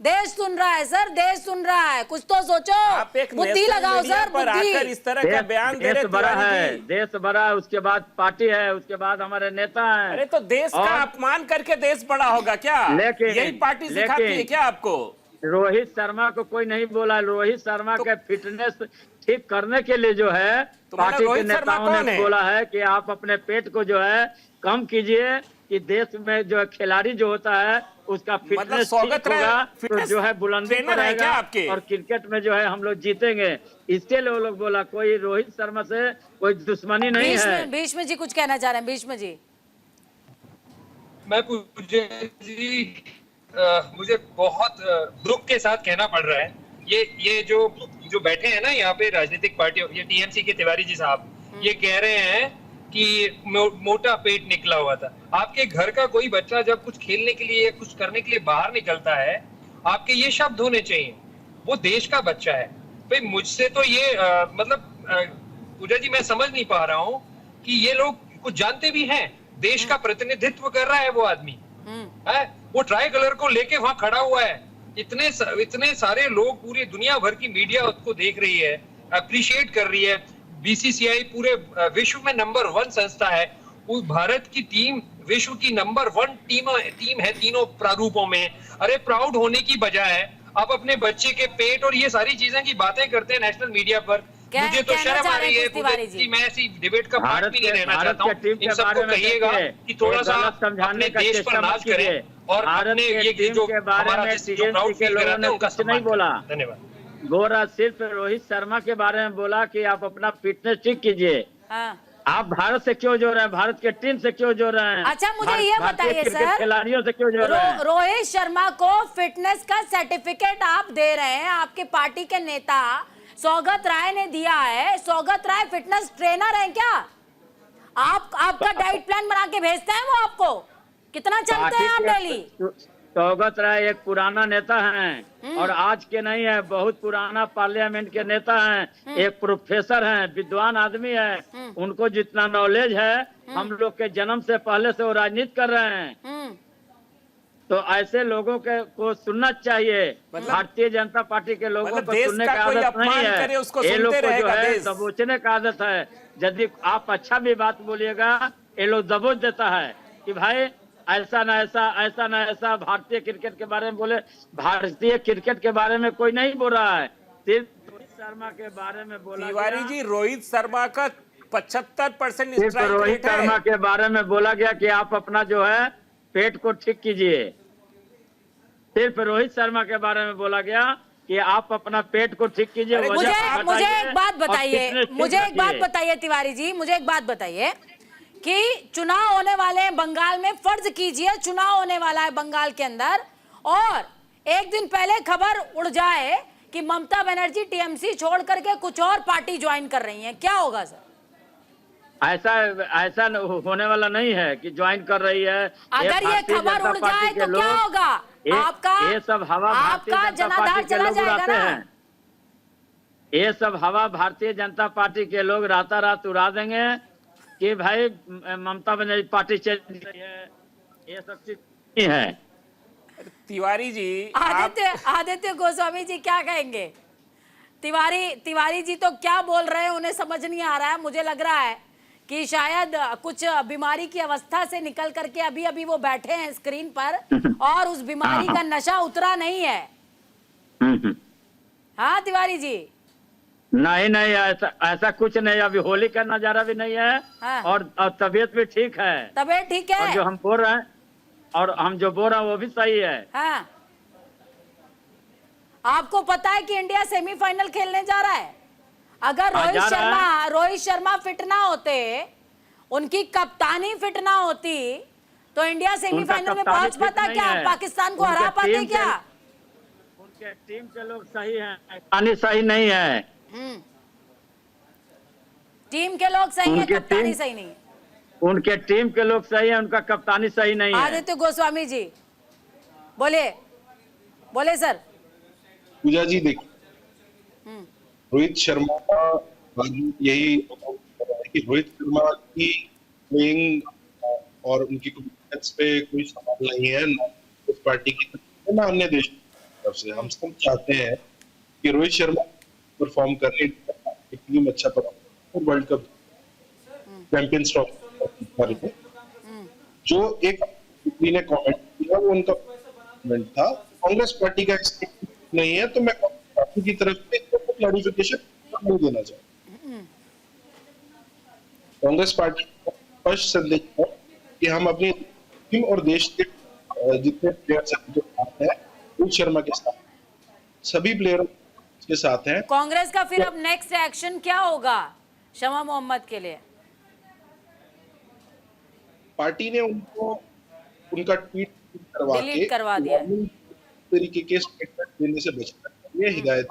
देश सुन रहा है सर, देश सुन रहा है, कुछ तो सोचो, आप एक बुद्धि लगाओ सर, बुद्धि। इस तरह का बयान दे रहे बड़ा है, देश बड़ा है, उसके बाद पार्टी है, उसके बाद हमारे नेता हैं। अरे तो देश का अपमान करके देश बड़ा होगा क्या? यही पार्टी सिखाती है क्या आपको? रोहित शर्मा को कोई नहीं बोला। रोहित शर्मा के फिटनेस ठीक करने के लिए जो है पार्टी के नेताओं ने बोला है कि आप अपने पेट को जो है कम कीजिए, कि देश में जो खिलाड़ी जो होता है उसका फिटनेस ठीक होगा, तो जो है बुलंदी पर रहेगा और क्रिकेट में जो है हम लोग जीतेंगे। इसके लिए वो लोग बोला। कोई रोहित शर्मा से कोई दुश्मनी नहीं है। भीष्म जी कुछ कहना चाह रहे हैं? भीष्म जी, मैं मुझे बहुत दुख के साथ कहना पड़ रहा है, ये जो बैठे हैं ना यहाँ पे राजनीतिक पार्टियों, ये टीएमसी के तिवारी जी साहब, ये कह रहे हैं कि मोटा पेट निकला हुआ था। आपके घर का कोई बच्चा जब कुछ खेलने के लिए या कुछ करने के लिए बाहर निकलता है, आपके ये शब्द होने चाहिए, वो देश का बच्चा है। भाई मुझसे तो ये पूजा जी, मैं समझ नहीं पा रहा हूँ कि ये लोग कुछ जानते भी हैं। देश का प्रतिनिधित्व कर रहा है वो आदमी है, वो ट्राई कलर को लेके वहां खड़ा हुआ है। इतने सारे लोग, पूरी दुनिया भर की मीडिया उसको देख रही है, अप्रिशिएट कर रही है। बीसीसीआई पूरे विश्व में नंबर 1 संस्था है। भारत की टीम विश्व की नंबर 1 टीम है तीनों प्रारूपों में। अरे प्राउड होने की बजाय आप अपने बच्चे के पेट और ये सारी चीजें की बातें करते हैं नेशनल मीडिया पर। मुझे तो शर्म आ रही है कि मैं ऐसी डिबेट का पार्ट भी नहीं रहना चाहता हूँ। इन सबको कहिएगा कि थोड़ा सा अपने देश पर नाज करें और अपने ये जो हमारा प्राउड फील कराते हैं उनका सम्मान बोला। धन्यवाद। गोरा सिर्फ रोहित शर्मा के बारे में बोला कि आप अपना फिटनेस ठीक कीजिए। आप भारत से क्यों जोड़ रहे हैं? भारत के टीम से क्यों जोड़ रहे हैं? अच्छा मुझे ये बताइए सर, खिलाड़ियों से क्यों जोड़ रहे हैं? रोहित शर्मा को फिटनेस का सर्टिफिकेट आप दे रहे हैं, आपके पार्टी के नेता सौगत राय ने दिया है। सौगत राय फिटनेस ट्रेनर है क्या? आपका डाइट प्लान बना के भेजते हैं वो आपको? कितना चलते हैं आप डेली? सौगत राय एक पुराना नेता हैं और आज के नहीं है, बहुत पुराना पार्लियामेंट के नेता हैं, एक प्रोफेसर हैं, विद्वान आदमी है। उनको जितना नॉलेज है, हम लोग के जन्म से पहले से वो राजनीति कर रहे हैं। तो ऐसे लोगों के को सुनना चाहिए। भारतीय जनता पार्टी के लोगों को सुनने का आदत नहीं है, ये लोग को जो है दबोचने का आदत है। यदि आप अच्छा भी बात बोलिएगा, ये लोग दबोच देता है कि भाई ऐसा ना ऐसा भारतीय क्रिकेट के बारे में बोले। भारतीय क्रिकेट के बारे में कोई नहीं बोल रहा है, सिर्फ रोहित शर्मा के बारे में बोला तिवारी गया। जी, रोहित शर्मा का 75% सिर्फ स्ट्राइक रोहित रेट है। शर्मा के बारे में बोला गया कि आप अपना जो है पेट को ठीक कीजिए। सिर्फ रोहित शर्मा के बारे में बोला गया कि आप अपना पेट को ठीक कीजिए। अरे मुझे वजन मुझे घटाइए एक बात और बताइए, फिटनेस ठीक मुझे एक बात रखिए। बताइए तिवारी जी, मुझे एक बात बताइए कि चुनाव होने वाले हैं बंगाल में, फर्ज कीजिए चुनाव होने वाला है बंगाल के अंदर और एक दिन पहले खबर उड़ जाए कि ममता बनर्जी टीएमसी छोड़ करके कुछ और पार्टी ज्वाइन कर रही हैं, क्या होगा सर? ऐसा होने वाला नहीं है कि ज्वाइन कर रही है। अगर ये भारतीय खबर जनता उड़ पार्टी जाए के तो क्या लोग- होगा? ये सब हवा भारतीय आपका जनता जनाधार पार्टी के चला लोग जाएगा उड़ाते ना। हैं। ये सब हवा भारतीय जनता पार्टी के लोग रातारात उड़ा देंगे कि भाई ममता बनर्जी पार्टी चल रही है, ये सब चीज नहीं है। तिवारी जी, आप आदित्य गोस्वामी जी क्या कहेंगे? तिवारी जी तो क्या बोल रहे हैं उन्हें समझ नहीं आ रहा है। मुझे लग रहा है कि शायद कुछ बीमारी की अवस्था से निकल करके अभी वो बैठे हैं स्क्रीन पर और उस बीमारी का नशा उतरा नहीं है। हाँ तिवारी जी, नहीं ऐसा कुछ नहीं। अभी होली का नजारा भी नहीं है। हाँ। और तबीयत भी ठीक है। तबीयत ठीक और है। जो हम बोल रहे हैं और हम जो बोल रहे हैं वो भी सही है। हाँ, आपको पता है कि इंडिया सेमीफाइनल खेलने जा रहा है। अगर रोहित शर्मा फिट ना होते, उनकी कप्तानी फिट ना होती तो इंडिया सेमीफाइनल में पहुंच पाता क्या? पाकिस्तान को हरा पाते क्या? उनके टीम के लोग सही हैं, कप्तानी सही नहीं है। टीम के लोग सही है, कप्तानी सही नहीं। उनके टीम के लोग सही है, उनका कप्तानी सही नहीं है। आदित्य गोस्वामी जी बोले सर। पूजा जी देखिए, रोहित शर्मा का यही है कि रोहित शर्मा की प्लेइंग और उनकी कॉन्फिडेंस पे कोई सवाल नहीं है, ना उस पार्टी की तरफ से ना अन्य देश की तरफ से। हम सब चाहते हैं कि रोहित शर्मा परफॉर्म करे, टीम अच्छा perform, world cup champions trophy. जो एक ने कमेंट किया वो उनका कमेंट था, कांग्रेस पार्टी का नहीं है, तो मैं पार्टी की तरफ से क्लैरिफिकेशन नहीं देना चाहता। कांग्रेस पार्टी का स्पष्ट संदेश है कि हम अपनी टीम और देश के जितने प्लेयर्स हैं रोहित शर्मा के साथ, सभी प्लेयर के साथ हैं। कांग्रेस का फिर अब नेक्स्ट एक्शन क्या होगा शमा मोहम्मद के लिए? पार्टी ने उनको उनका ट्वीट डिलीट करवा दिया। तरीके के स्टेटमेंट देने से बचना चाहिए, हिदायत।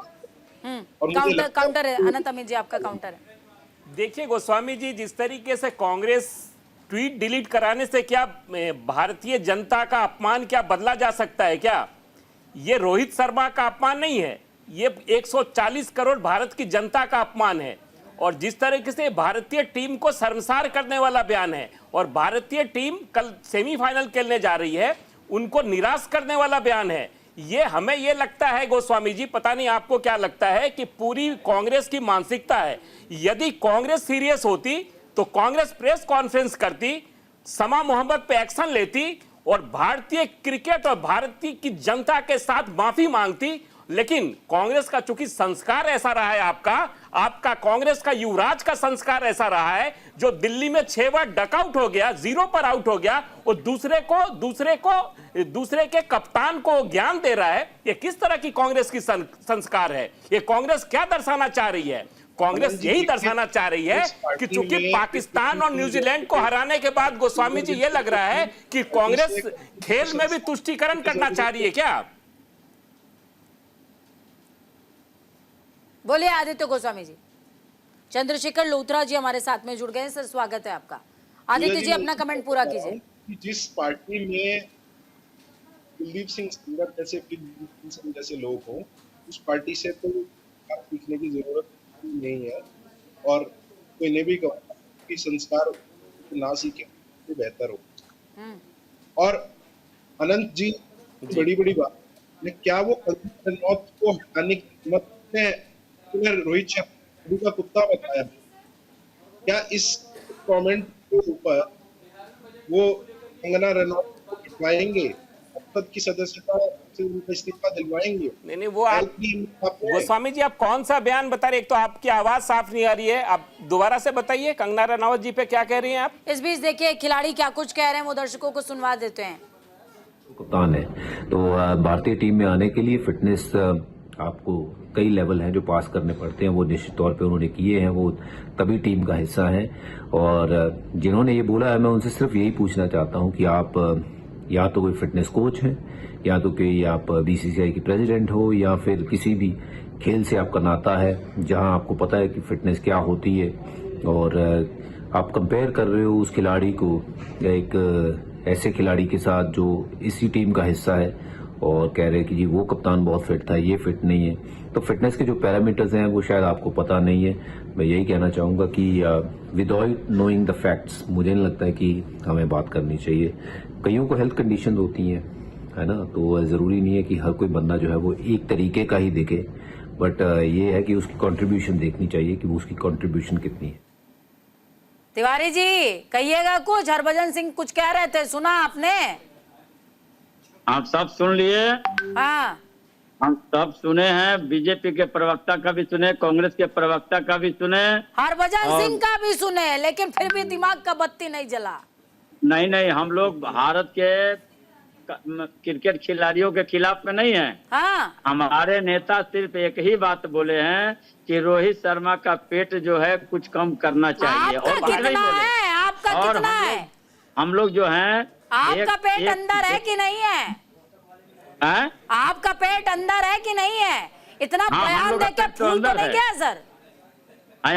काउंटर है अनंत अमित जी, आपका काउंटर है। देखिए गोस्वामी जी, जिस तरीके से कांग्रेस ट्वीट डिलीट कराने से क्या भारतीय जनता का अपमान क्या बदला जा सकता है क्या? ये रोहित शर्मा का अपमान नहीं है, ये 140 करोड़ भारत की जनता का अपमान है। और जिस तरीके से भारतीय टीम को शर्मसार करने वाला बयान है और भारतीय टीम कल सेमीफाइनल खेलने जा रही है, उनको निराश करने वाला बयान है। ये हमें ये लगता है गोस्वामी जी, पता नहीं आपको क्या लगता है, कि पूरी कांग्रेस की मानसिकता है। यदि कांग्रेस सीरियस होती तो कांग्रेस प्रेस कॉन्फ्रेंस करती, शमा मोहम्मद पे एक्शन लेती और भारतीय क्रिकेट और भारतीय की जनता के साथ माफी मांगती। लेकिन कांग्रेस का चूंकि संस्कार ऐसा रहा है, आपका कांग्रेस का युवराज का संस्कार ऐसा रहा है, जो दिल्ली में 6 बार डकआउट हो गया, 0 पर आउट हो गया और दूसरे के कप्तान को ज्ञान दे रहा है। ये किस तरह की कांग्रेस की संस्कार है? ये कांग्रेस क्या दर्शाना चाह रही है? कांग्रेस यही दर्शाना चाह रही है कि चूंकि पाकिस्तान और न्यूजीलैंड को हराने के बाद गोस्वामी जी ये लग रहा है कि कांग्रेस खेल में भी तुष्टीकरण करना चाह रही है क्या? बोलिए आदित्य गोस्वामी जी। चंद्रशेखर लोथरा जी हमारे साथ में जुड़ गए हैं। सर स्वागत है आपका। आदित्य जी अपना कमेंट पूरा कीजिए। जिस पार्टी में कुलदीप सिंह सेंगर जैसे लोग हों, उस पार्टी से तो सीखने की जरूरत नहीं है और कोई ने भी कहा कि संस्कार ना सीखे तो बेहतर हो। और अनंत जी बड़ी बात है, क्या वो को हटाने की हिम्मत ने रोहित शर्मा का कुत्ता बताया? क्या इस कमेंट के ऊपर वो कंगना रनौत को दिलवाएंगे, संसद की सदस्यता से उनका इस्तीफा दिलवाएंगे। नहीं वो आप गोस्वामी जी, आप कौन सा बयान बता रहे? एक तो आपकी आवाज साफ नहीं आ रही है, आप दोबारा से बताइए कंगना रनावत जी पे क्या कह रही हैं आप? इस बीच देखिए खिलाड़ी क्या कुछ कह रहे हैं, वो दर्शकों को सुनवा देते हैं। कप्तान है तो भारतीय टीम में आने के लिए फिटनेस आपको कई लेवल हैं जो पास करने पड़ते हैं, वो निश्चित तौर पे उन्होंने किए हैं, वो तभी टीम का हिस्सा है। और जिन्होंने ये बोला है, मैं उनसे सिर्फ यही पूछना चाहता हूं कि आप या तो कोई फिटनेस कोच हैं, या तो कोई आप बीसीसीआई की प्रेसिडेंट हो, या फिर किसी भी खेल से आपका नाता है जहां आपको पता है कि फिटनेस क्या होती है, और आप कंपेयर कर रहे हो उस खिलाड़ी को एक ऐसे खिलाड़ी के साथ जो इसी टीम का हिस्सा है, और कह रहे हैं कि जी वो कप्तान बहुत फिट था, ये फिट नहीं है। तो फिटनेस के जो पैरामीटर्स हैं वो शायद आपको पता नहीं है। मैं यही कहना चाहूंगा कि विदाउट नोइंग द फैक्ट्स मुझे नहीं लगता है कि हमें बात करनी चाहिए। कईयों को हेल्थ कंडीशन होती हैं, है ना, तो जरूरी नहीं है कि हर कोई बंदा जो है वो एक तरीके का ही दिखे, बट ये है कि उसकी कंट्रीब्यूशन देखनी चाहिए कि वो उसकी कंट्रीब्यूशन कितनी है। तिवारी जी कहिएगा कुछ, हरभजन सिंह कुछ कह रहे थे, सुना आपने? आप सब सुन लिए? हाँ हम सब सुने हैं, बीजेपी के प्रवक्ता का भी सुने, कांग्रेस के प्रवक्ता का भी सुने, हरभजन सिंह का भी सुने, लेकिन फिर भी दिमाग का बत्ती नहीं जला। नहीं, हम लोग भारत के क्रिकेट खिलाड़ियों के खिलाफ में नहीं है। हाँ हमारे नेता सिर्फ एक ही बात बोले हैं कि रोहित शर्मा का पेट जो है कुछ कम करना चाहिए। आपका और बात नहीं कितना बोले। है? आपका और कितना है? हम लोग जो हैं, आपका पेट अंदर है कि नहीं है? हैं? आपका पेट अंदर है कि नहीं है? इतना हाँ, हम बयान लोग का देके पेट तो फूल तो अंदर नहीं है। गया सर?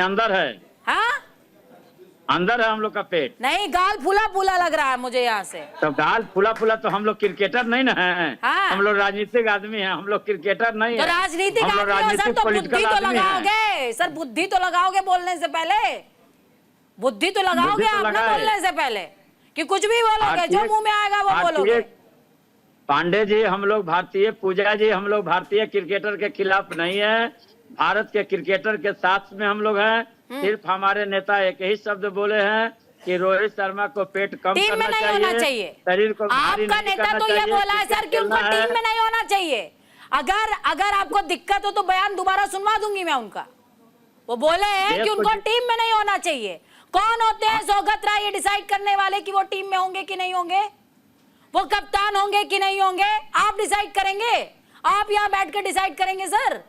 अंदर है, हाँ अंदर है हम लोग का पेट। नहीं, गाल फूला फूला लग रहा है मुझे यहाँ से। तो गाल फूला फूला तो हम लोग क्रिकेटर नहीं ना है। हाँ। हम लोग राजनीतिक आदमी हैं, हम लोग क्रिकेटर नहीं तो है। राजनीतिक हम लोग आदमी हो सर, तो बुद्धि पॉलिटिकल तो आदमी हैं। लगाओगे सर, बुद्धि तो लगाओगे बोलने से पहले, बुद्धि तो लगाओगे बुद्धि तो आपने लगाए। बोलने से पहले, कि कुछ भी बोलोगे जो मुंह में आएगा वो बोलोगे। पांडे जी हम लोग भारतीय, पूजा जी हम लोग भारतीय क्रिकेटर के खिलाफ नहीं है, भारत के क्रिकेटर के साथ में हम लोग हैं। सिर्फ हमारे नेता एक ही शब्द बोले हैं कि रोहित शर्मा को पेट कम टीम में करना नहीं होना चाहिए। शरीर को भारी आपका नहीं नेता करना तो ये चाहिए, बोला है सर कि उनको खेलना है। टीम में नहीं होना चाहिए। अगर आपको दिक्कत हो तो बयान दोबारा सुनवा दूंगी मैं उनका। वो बोले हैं कि उनको टीम में नहीं होना चाहिए। कौन होते हैं सौगत राय ये डिसाइड करने वाले कि वो टीम में होंगे कि नहीं होंगे? वो कप्तान होंगे कि नहीं होंगे? आप डिसाइड करेंगे? आप यहाँ बैठ कर डिसाइड करेंगे सर,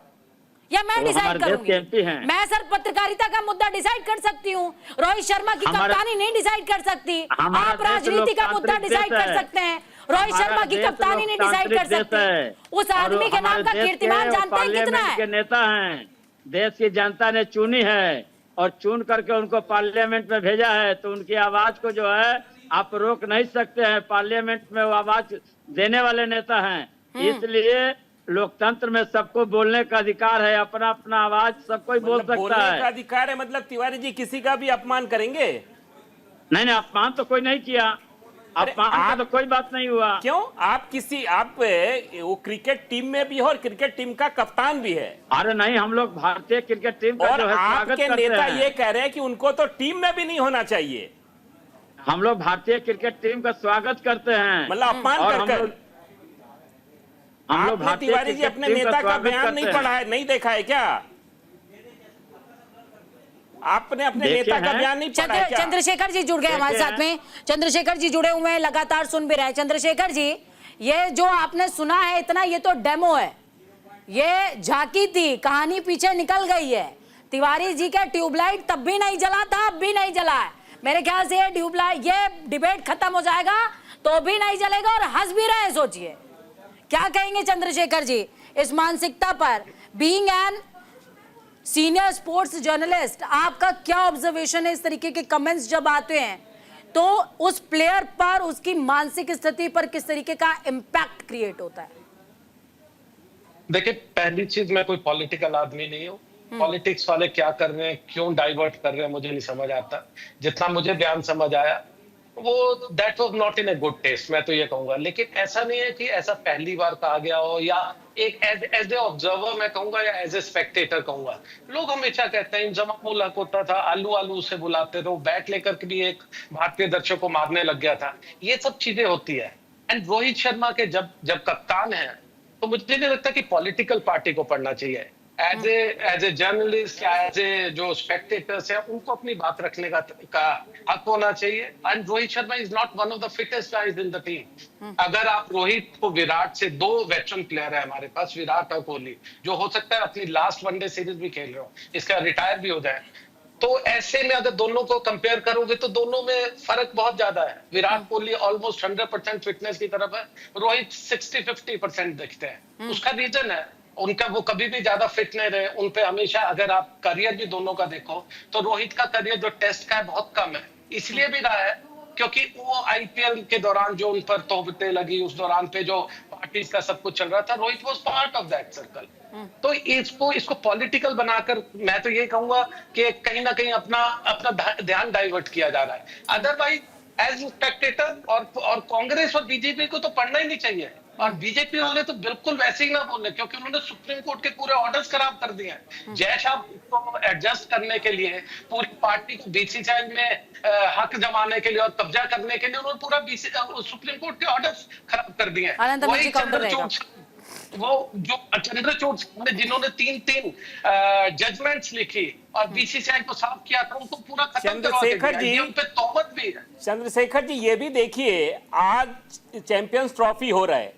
या मैं डिसाइड करूंगी? मैं सर पत्रकारिता का मुद्दा डिसाइड कर सकती हूँ, रोहित शर्मा की कप्तानी नहीं डिसाइड कर सकती। आप राजनीति का मुद्दा डिसाइड कर सकते हैं, रोहित शर्मा की कप्तानी नहीं डिसाइड कर सकती। उस आदमी के नाम का कीर्तिमान जानते हैं कितना है? के नेता हैं, देश की जनता ने चुनी है और चुन करके उनको पार्लियामेंट में भेजा है, तो उनकी आवाज को जो है आप रोक नहीं सकते हैं। पार्लियामेंट में वो आवाज देने वाले नेता हैं, इसलिए लोकतंत्र में सबको बोलने का अधिकार है, अपना अपना आवाज सब कोई बोल सकता बोलने है। का अधिकार है मतलब तिवारी जी किसी का भी अपमान करेंगे? नहीं, अपमान तो कोई नहीं किया, अपमान का तो कोई बात नहीं हुआ। क्यों? आप वो क्रिकेट टीम में भी हो और क्रिकेट टीम का कप्तान भी है। अरे नहीं, हम लोग भारतीय क्रिकेट टीम का और जो है स्वागत आपके करते नेता हैं। ये कह रहे हैं कि उनको तो टीम में भी नहीं होना चाहिए। हम लोग भारतीय क्रिकेट टीम का स्वागत करते हैं, मतलब अपमान कर आपने तिवारी जी अपने नेता का बयान नहीं पढ़ा है, नहीं देखा है क्या? आपने अपने नेता का बयान नहीं पढ़ा है क्या? चंद्रशेखर जी जुड़ गए हमारे साथ में। चंद्रशेखर जी जुड़े हुए हैं, लगातार सुन भी रहे हैं। चंद्रशेखर जी, ये जो आपने सुना है इतना, ये तो डेमो है, ये झांकी थी, कहानी पीछे निकल गई है। तिवारी जी का ट्यूबलाइट तब भी नहीं जला था, अब भी नहीं जला है। मेरे ख्याल से ये डिबेट खत्म हो जाएगा तो भी नहीं जलेगा, और हंस भी रहे हैं। सोचिए क्या कहेंगे चंद्रशेखर जी इस मानसिकता पर? Being an senior sports journalist, आपका क्या ऑब्जर्वेशन है इस तरीके के कमेंट्स जब आते हैं तो उस प्लेयर पर, उसकी मानसिक स्थिति पर किस तरीके का इम्पैक्ट क्रिएट होता है? देखिए, पहली चीज, मैं कोई पॉलिटिकल आदमी नहीं हूँ। पॉलिटिक्स वाले क्या कर रहे हैं, क्यों डाइवर्ट कर रहे हैं, मुझे नहीं समझ आता। जितना मुझे बयान समझ आया वो that was not in a good test, मैं तो ये कहूंगा। लेकिन ऐसा नहीं है कि ऐसा पहली बार कहा गया हो, या एक एज ए ऑब्जर्वर मैं कहूंगा, या एज ए स्पेक्टेटर कहूंगा। लोग हमेशा कहते हैं इंजमाम उल हक होता था, आलू आलू उसे बुलाते थे, वो बैट लेकर के भी एक भारतीय दर्शक को मारने लग गया था। ये सब चीजें होती है, एंड रोहित शर्मा के जब कप्तान है तो मुझे नहीं लगता कि पॉलिटिकल पार्टी को पढ़ना चाहिए। एज ए जर्नलिस्ट या एज ए जो स्पेक्टेटर्स है उनको अपनी बात रखने का हक होना चाहिए। And Rohit Sharma is not one of the fittest guys in the team. अगर आप रोहित को विराट से, 2 वेटरन प्लेयर है हमारे पास, विराट और कोहली, जो हो सकता है अपनी लास्ट वनडे सीरीज भी खेल रहे हो, इसका रिटायर भी हो जाए, तो ऐसे में अगर दोनों को कंपेयर करोगे तो दोनों में फर्क बहुत ज्यादा है। विराट कोहली ऑलमोस्ट 100% फिटनेस की तरफ है, रोहित 60-50% दिखते हैं। उसका रीजन है उनका, वो कभी भी ज्यादा फिट नहीं रहे। उन पे हमेशा, अगर आप करियर भी दोनों का देखो तो रोहित का करियर जो टेस्ट का है बहुत कम है। इसलिए भी रहा है क्योंकि वो आईपीएल के दौरान जो उन पर तोहमतें लगी, उस दौरान पे जो पार्टीज का सब कुछ चल रहा था, Rohit was part of that circle. तो इसको पॉलिटिकल बनाकर मैं तो ये कहूंगा कि कहीं ना कहीं अपना ध्यान डाइवर्ट किया जा रहा है। अदरवाइज एज स्पेक्टेटर और कांग्रेस और बीजेपी को तो पढ़ना ही नहीं चाहिए, और बीजेपी वाले तो बिल्कुल वैसे ही ना बोले, क्योंकि उन्होंने सुप्रीम कोर्ट के पूरे ऑर्डर्स खराब कर दिए हैं। जय शाह को एडजस्ट करने के लिए, पूरी पार्टी को बीसीसीआई में हक जमाने के लिए और कब्जा करने के लिए उन्होंने पूरा सुप्रीम कोर्ट के ऑर्डर्स खराब कर दिए हैं। वही चंद्रचूड़ जिन्होंने 3 जजमेंट्स लिखी और बीसीसीआई को साफ किया था, उनको पूरा खत्म चंद्रशेखर जी, उन पे तोहमत भी है। चंद्रशेखर जी ये भी देखिए, आज चैंपियंस ट्रॉफी हो रहा है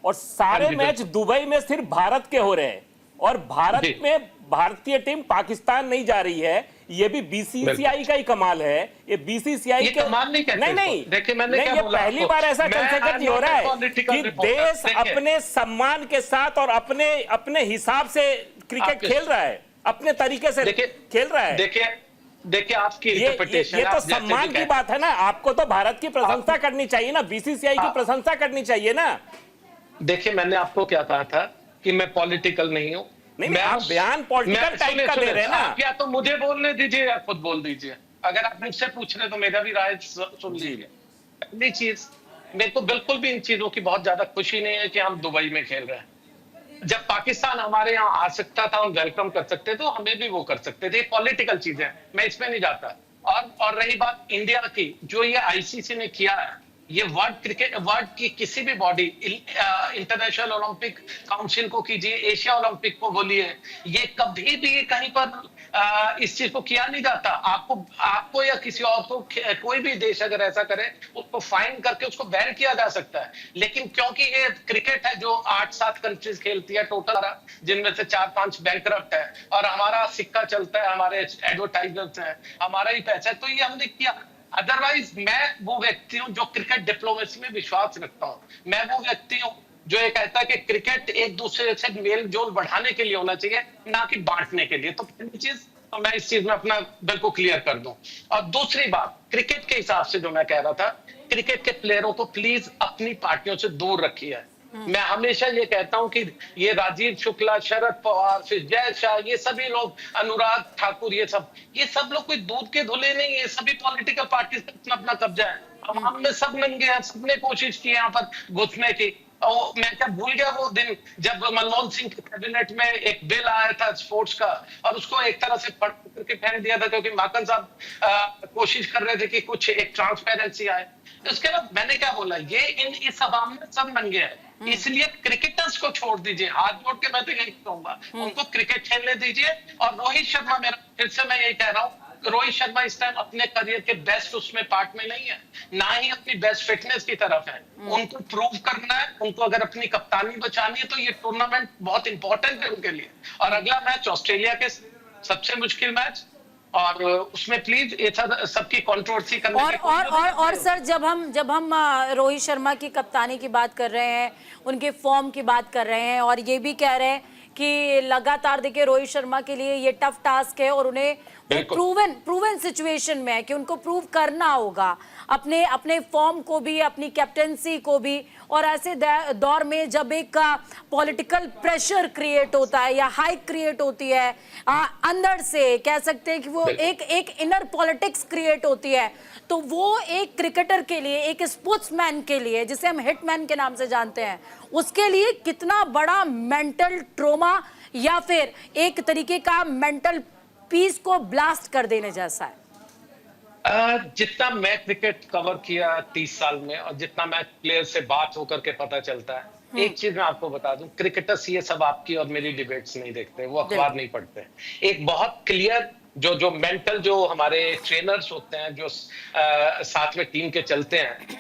और सारे मैच दुबई में सिर्फ भारत के हो रहे हैं, और भारत में भारतीय टीम पाकिस्तान नहीं जा रही है। ये भी बीसीसीआई का ही कमाल है। ये बीसीसीआई के कमाल नहीं कहते। नहीं देखिए मैंने क्या ये बोला पहली बार ऐसा चंद्रशेखर जी हो रहा है कि देश अपने सम्मान के साथ और अपने हिसाब से क्रिकेट खेल रहा है, अपने तरीके से खेल रहा है। देखिए आपकी इंटरप्रिटेशन, ये तो सम्मान की बात है ना। आपको तो भारत की प्रशंसा करनी चाहिए ना, बीसीसीआई की प्रशंसा करनी चाहिए ना। देखिए मैंने आपको क्या कहा था कि मैं पॉलिटिकल नहीं हूं। नहीं, आप बयान पॉलिटिकल टाइप का दे रहे हैं ना। या तो मुझे बोलने दीजिए या खुद बोल दीजिए। अगर आप मुझसे पूछ रहे तो मेरा भी राय सुन लीजिए। पहली चीज, मेरे को बिल्कुल भी इन चीजों की बहुत ज्यादा खुशी नहीं है कि हम दुबई में खेल रहे हैं। जब पाकिस्तान हमारे यहाँ आ सकता था, हम वेलकम कर सकते थे, हमें भी वो कर सकते थे। पॉलिटिकल चीजें, मैं इसमें नहीं जाता। और रही बात इंडिया की, जो ये आईसीसी ने किया है, ये वर्ल्ड की किसी भी बॉडी, इंटरनेशनल ओलंपिक काउंसिल को कीजिए, एशिया ओलंपिक को बोलिए, ये कभी भी कहीं पर इस चीज को किया नहीं जाता। आपको या किसी और को, कोई भी देश अगर ऐसा करे उसको फाइन करके उसको बैन किया जा सकता है। लेकिन क्योंकि ये क्रिकेट है जो 8-7 कंट्रीज खेलती है टोटल, जिनमें से 4-5 बैंकरप्ट है, और हमारा सिक्का चलता है, हमारे एडवर्टाइजर्स है, हमारा ही पैसा है, तो ये हमने किया। अदरवाइज मैं वो व्यक्ति हूं जो क्रिकेट डिप्लोमेसी में विश्वास रखता हूं। मैं वो व्यक्ति हूं जो ये कहता है कि क्रिकेट एक दूसरे से मेल जोल बढ़ाने के लिए होना चाहिए, ना कि बांटने के लिए। तो पहली चीज तो मैं इस चीज में अपना बिल्कुल क्लियर कर दूं। और दूसरी बात, क्रिकेट के हिसाब से जो मैं कह रहा था, क्रिकेट के प्लेयरों को प्लीज अपनी पार्टियों से दूर रखिए। मैं हमेशा ये कहता हूं कि ये राजीव शुक्ला, शरद पवार, फिर जय शाह, ये सभी लोग, अनुराग ठाकुर, ये सब लोग कोई दूध के धुले नहीं है। सभी पॉलिटिकल पार्टी का अपना अपना कब्जा है। हम में सब नंगे हैं, सबने कोशिश की यहाँ पर घुसने की। और मैं क्या भूल गया वो दिन जब मनमोहन सिंह के कैबिनेट में एक बिल आया था स्पोर्ट्स का, और उसको एक तरह से पढ़ करके फेंक दिया था, क्योंकि माकन साहब कोशिश कर रहे थे कि कुछ एक ट्रांसपेरेंसी आए। उसके बाद मैंने क्या बोला, ये इस सभा में सब नंगे हैं, इसलिए क्रिकेटर्स को छोड़ दीजिए। हाथ जोड़ के मैं तो यही कहूंगा, उनको क्रिकेट खेलने दीजिए। और रोहित शर्मा, मेरा फिर से मैं यही कह रहा हूँ, रोहित शर्मा इस टाइम अपने करियर के बेस्ट उसमें पार्ट में नहीं है, ना ही अपनी बेस्ट फिटनेस की तरफ है। उनको प्रूव करना है, उनको अगर अपनी कप्तानी बचानी है तो ये टूर्नामेंट बहुत इंपॉर्टेंट है उनके लिए। और अगला मैच ऑस्ट्रेलिया के सबसे मुश्किल मैच, और उसमें प्लीज ये सबकी कंट्रोवर्सी करने और सर, जब हम रोहित शर्मा की कप्तानी की बात कर रहे हैं, उनके फॉर्म की बात कर रहे हैं, और ये भी कह रहे हैं कि लगातार देखिए रोहित शर्मा के लिए ये टफ टास्क है, और उन्हें प्रूवन सिचुएशन में है कि उनको प्रूव करना होगा अपने फॉर्म को भी, अपनी कैप्टेंसी को भी। और ऐसे दौर में जब एक पॉलिटिकल प्रेशर क्रिएट होता है या हाइक क्रिएट होती है, अंदर से कह सकते हैं कि वो एक इनर पॉलिटिक्स क्रिएट होती है, तो वो एक क्रिकेटर के लिए, एक स्पोर्ट्समैन के लिए, जिसे हम हिटमैन के नाम से जानते हैं, उसके लिए कितना बड़ा मेंटल ट्रोमा या फिर एक तरीके का मेंटल पीस को ब्लास्ट कर देने जैसा है। जितना मैं क्रिकेट कवर किया 30 साल में और जितना मैं प्लेयर से बात होकर के पता चलता है, एक चीज मैं आपको बता दूं, क्रिकेटर्स ये सब आपकी और मेरी डिबेट्स नहीं देखते, वो अखबार नहीं पढ़ते। एक बहुत क्लियर जो मेंटल जो हमारे ट्रेनर्स होते हैं, जो साथ में टीम के चलते हैं,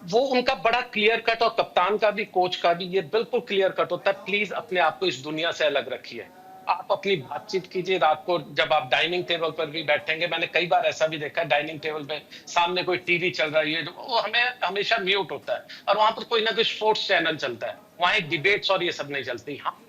वो उनका बड़ा क्लियर कट, और कप्तान का भी, कोच का भी ये बिल्कुल क्लियर कट होता है। प्लीज अपने आप को इस दुनिया से अलग रखिए, आप अपनी बातचीत कीजिए। रात को जब आप डाइनिंग टेबल पर भी बैठेंगे, मैंने कई बार ऐसा भी देखा है, डाइनिंग टेबल पे सामने कोई टीवी चल रहा है, वो हमें हमेशा म्यूट होता है, और वहां पर कोई ना कोई स्पोर्ट्स चैनल चलता है, वहां एक डिबेट्स और ये सब नहीं चलती। हाँ,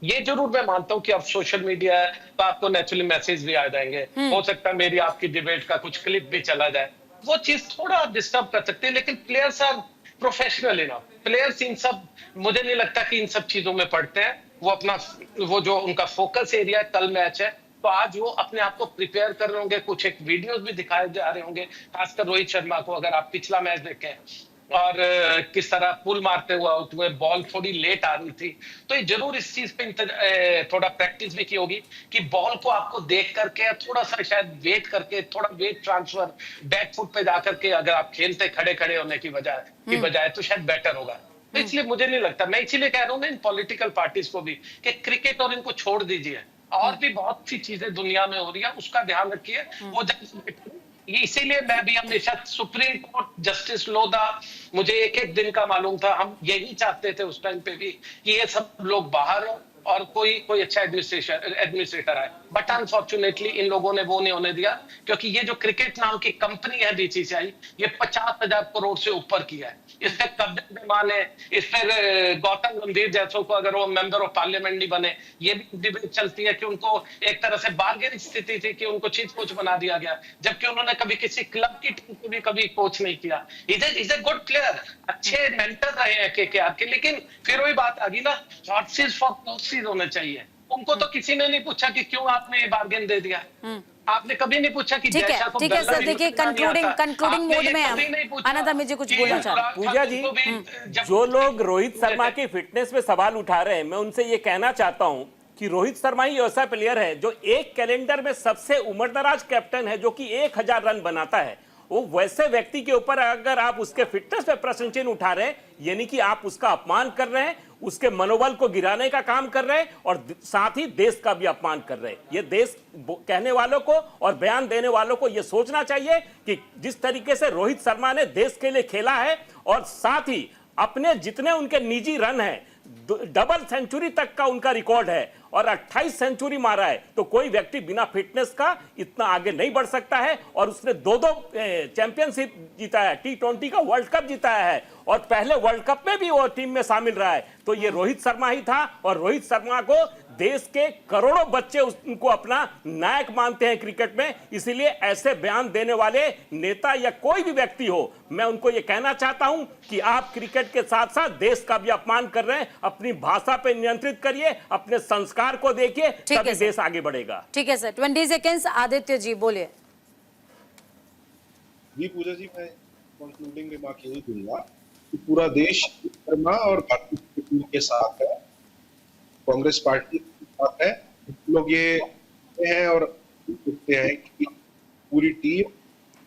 ये जरूर मैं मानता हूं कि अब सोशल मीडिया है तो आपको नेचुरली मैसेज भी आ जाएंगे, हो सकता है मेरी आपकी डिबेट का कुछ क्लिप भी चला जाए, वो चीज थोड़ा डिस्टर्ब कर सकती है। लेकिन players are professional enough, players इन सब, मुझे नहीं लगता कि इन सब चीजों में पढ़ते हैं। वो अपना, वो जो उनका फोकस एरिया है, कल मैच है तो आज वो अपने आप को प्रिपेयर कर रहे होंगे, कुछ एक वीडियोस भी दिखाए जा रहे होंगे, खासकर रोहित शर्मा को अगर आप पिछला मैच देखें और किस तरह पुल मारते हुए आउट हुए, बॉल थोड़ी लेट आ रही थी, तो ये जरूर इस चीज पे थोड़ा प्रैक्टिस भी की होगी कि बॉल को आपको देख करके थोड़ा सा शायद वेट करके, थोड़ा वेट ट्रांसफर बैक फुट पे जाकर के अगर आप खेलते खड़े खड़े होने की बजाय तो शायद बेटर होगा। तो इसलिए मुझे नहीं लगता, मैं इसीलिए कह रहा हूँ ना इन पॉलिटिकल पार्टीज को भी कि क्रिकेट और इनको छोड़ दीजिए, और भी बहुत सी चीजें दुनिया में हो रही है, उसका ध्यान रखिए। वो ये इसीलिए मैं भी हमेशा सुप्रीम कोर्ट जस्टिस लोधा, मुझे एक एक दिन का मालूम था, हम यही चाहते थे उस टाइम पे भी कि ये सब लोग बाहर हो और कोई अच्छा एडमिनिस्ट्रेटर आए, बट अनफॉर्चुनेटली इन लोगों ने वो नहीं होने दिया, क्योंकि ये जो क्रिकेट नाम की कंपनी है बीसीसीआई, ये 50,000 करोड़ से ऊपर की है। इस पे कब्जे में माने, इस पे गौतम गंभीर जैसों को अगर वो मेंबर ऑफ पार्लियामेंट नहीं बने, ये भी डिबेट चलती है कि उनको एक तरह से बार्गेन स्थिति थी कि उनको चीफ कोच बना दिया गया, जबकि उन्होंने कभी किसी क्लब की टीम को भी कभी कोच नहीं किया। इज ए गुड प्लेयर, अच्छे मेंटर रहे हैं केकेआर के, लेकिन फिर वही बात आ गई ना, हॉर्सेस फॉर कोर्सेस होने चाहिए। उनको तो किसी ने नहीं पूछा कि क्यों आपने ये बार्गेन दे दिया, आपने कभी नहीं पूछा कि ठीक है सर, देखिए कंक्लूडिंग मोड में हम आनंद जी कुछ बोलना चाहते हैं। पूजा जी, जो लोग रोहित शर्मा की फिटनेस पे सवाल उठा रहे हैं, मैं उनसे ये कहना चाहता हूं कि रोहित शर्मा ही ऐसा प्लेयर है जो एक कैलेंडर में सबसे उम्रदराज कैप्टन है, जो कि 1000 रन बनाता है। वो वैसे व्यक्ति के ऊपर अगर आप उसके फिटनेस पे प्रश्न चिन्ह उठा रहे हैं, यानी कि आप उसका अपमान कर रहे हैं, उसके मनोबल को गिराने का काम कर रहे हैं, और साथ ही देश का भी अपमान कर रहे हैं। ये देश कहने वालों को और बयान देने वालों को ये सोचना चाहिए कि जिस तरीके से रोहित शर्मा ने देश के लिए खेला है, और साथ ही अपने जितने उनके निजी रन हैं, डबल सेंचुरी तक का उनका रिकॉर्ड है, और 28 सेंचुरी मारा है, तो कोई व्यक्ति बिना फिटनेस का इतना आगे नहीं बढ़ सकता है। और उसने 2 चैंपियनशिप जीता है, T20 का वर्ल्ड कप जीताया है, और पहले वर्ल्ड कप में भी वो टीम में शामिल रहा है। तो ये रोहित शर्मा ही था, और रोहित शर्मा को देश के करोड़ों बच्चे उनको अपना नायक मानते हैं क्रिकेट में। इसीलिए ऐसे बयान देने वाले नेता या कोई भी व्यक्ति हो, मैं उनको ये कहना चाहता हूं कि आप क्रिकेट के साथ साथ देश का भी अपमान कर रहे हैं। अपनी भाषा पे नियंत्रित करिए, अपने संस्कार को देखिए, तभी देश आगे बढ़ेगा। ठीक है सर, 20 सेकेंड्स। आदित्य जी बोलिए। जी पूजा जी, मैं कंक्लूडिंग रिमार्क यही दूंगा कि पूरा देश शर्मा और भारतीय टीम के साथ है, कांग्रेस पार्टी के साथ है। लोग ये हैं और देखते हैं कि पूरी टीम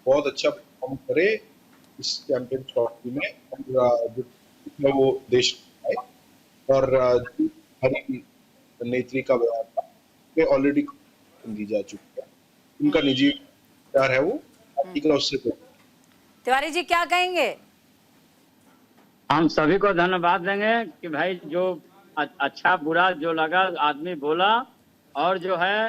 बहुत अच्छा परफॉर्म करे इस चैंपियन ट्रॉफी में, और वो देश और हमारी नेत्री का बयान था ऑलरेडी दी जा चुकी है, उनका निजी विचार है, वो आर्टिकल उससे। तिवारी जी क्या कहेंगे? हम सभी को धन्यवाद देंगे कि भाई जो अच्छा बुरा जो लगा आदमी बोला, और जो है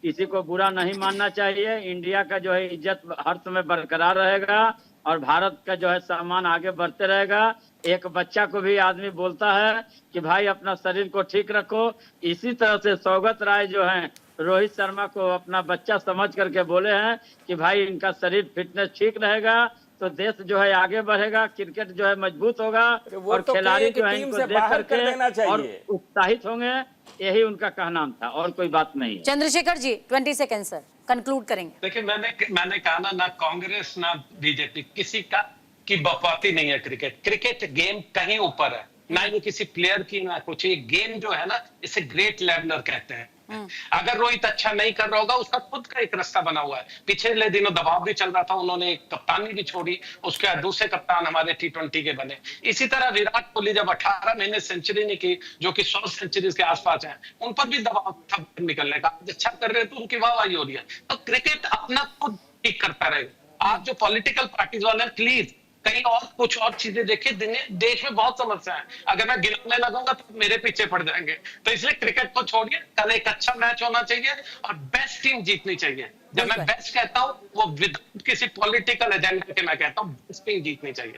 किसी को बुरा नहीं मानना चाहिए। इंडिया का जो है इज्जत हर समय बरकरार रहेगा, और भारत का जो है सम्मान आगे बढ़ते रहेगा। एक बच्चा को भी आदमी बोलता है कि भाई अपना शरीर को ठीक रखो। इसी तरह से सौगत राय जो हैं रोहित शर्मा को अपना बच्चा समझ करके बोले हैं कि भाई इनका शरीर फिटनेस ठीक रहेगा तो देश जो है आगे बढ़ेगा, क्रिकेट जो है मजबूत होगा, और तो खिलाड़ी जो है इनको देख करके और उत्साहित होंगे। यही उनका कहना था, और कोई बात नहीं है। Chandrashekhar ji 20 second sir, conclude करेंगे। देखिए, मैंने कहा ना कांग्रेस ना बीजेपी किसी का की बकवाती नहीं है। क्रिकेट गेम कहीं ऊपर है, ना ये किसी प्लेयर की ना कुछ। ये गेम जो है ना, इसे ग्रेट लेवलर कहते हैं। अगर रोहित अच्छा नहीं कर रहा होगा, उसका खुद का एक रास्ता बना हुआ है। पिछले दिनों दबाव भी चल रहा था, उन्होंने एक कप्तानी भी छोड़ी, उसके बाद दूसरे कप्तान हमारे T20 के बने। इसी तरह विराट कोहली जब 18 महीने सेंचुरी नहीं की, जो कि 100 सेंचुरीज के आसपास है, उन पर भी दबाव था निकलने का। अच्छा कर रहे हैं तो उनकी वाहवाही हो रही है। तो क्रिकेट अपना खुद ठीक करता रहेगा। आप जो पॉलिटिकल पार्टीज वाले हैं, प्लीज कहीं और कुछ और चीजें देखिए। देश में बहुत समस्या है, अगर मैं गिनाने लगूंगा तो मेरे पीछे पड़ जाएंगे। तो इसलिए क्रिकेट को छोड़िए, कल एक अच्छा मैच होना चाहिए और बेस्ट टीम जीतनी चाहिए। जब मैं बेस्ट कहता हूँ, वो विदाउट किसी पॉलिटिकल एजेंडा के मैं कहता हूँ बेस्ट टीम जीतनी चाहिए।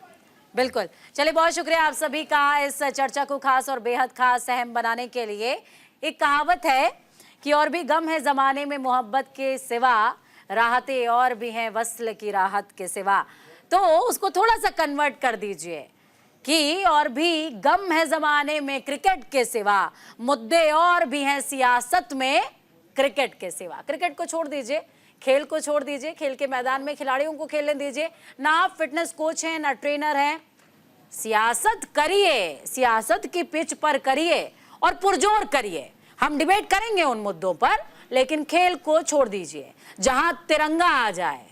बिल्कुल। चलिए, बहुत शुक्रिया आप सभी का इस चर्चा को खास और बेहद खास अहम बनाने के लिए। एक कहावत है कि और भी गम है जमाने में मोहब्बत के सिवा, राहतें और भी हैं वस्ल की राहत के सिवा। तो उसको थोड़ा सा कन्वर्ट कर दीजिए कि और भी गम है जमाने में क्रिकेट के सिवा, मुद्दे और भी हैं सियासत में क्रिकेट के सिवा। क्रिकेट को छोड़ दीजिए, खेल को छोड़ दीजिए, खेल के मैदान में खिलाड़ियों को खेलने दीजिए। ना आप फिटनेस कोच हैं, ना ट्रेनर हैं। सियासत करिए, सियासत की पिच पर करिए और पुरजोर करिए। हम डिबेट करेंगे उन मुद्दों पर, लेकिन खेल को छोड़ दीजिए। जहां तिरंगा आ जाए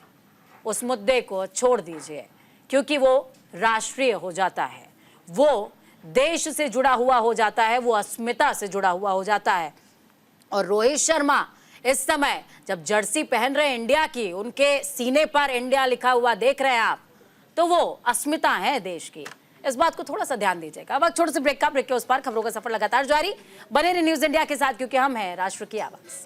उस मुद्दे को छोड़ दीजिए, क्योंकि वो राष्ट्रीय हो जाता है, वो देश से जुड़ा हुआ हो जाता है, वो अस्मिता से जुड़ा हुआ हो जाता है। और रोहित शर्मा इस समय जब जर्सी पहन रहे इंडिया की, उनके सीने पर इंडिया लिखा हुआ देख रहे हैं आप, तो वो अस्मिता है देश की। इस बात को थोड़ा सा ध्यान दीजिएगा। अब छोटे से ब्रेक के उस पार खबरों का सफर लगातार जारी। बने रहिए न्यूज इंडिया के साथ, क्योंकि हम हैं राष्ट्र की आवाज।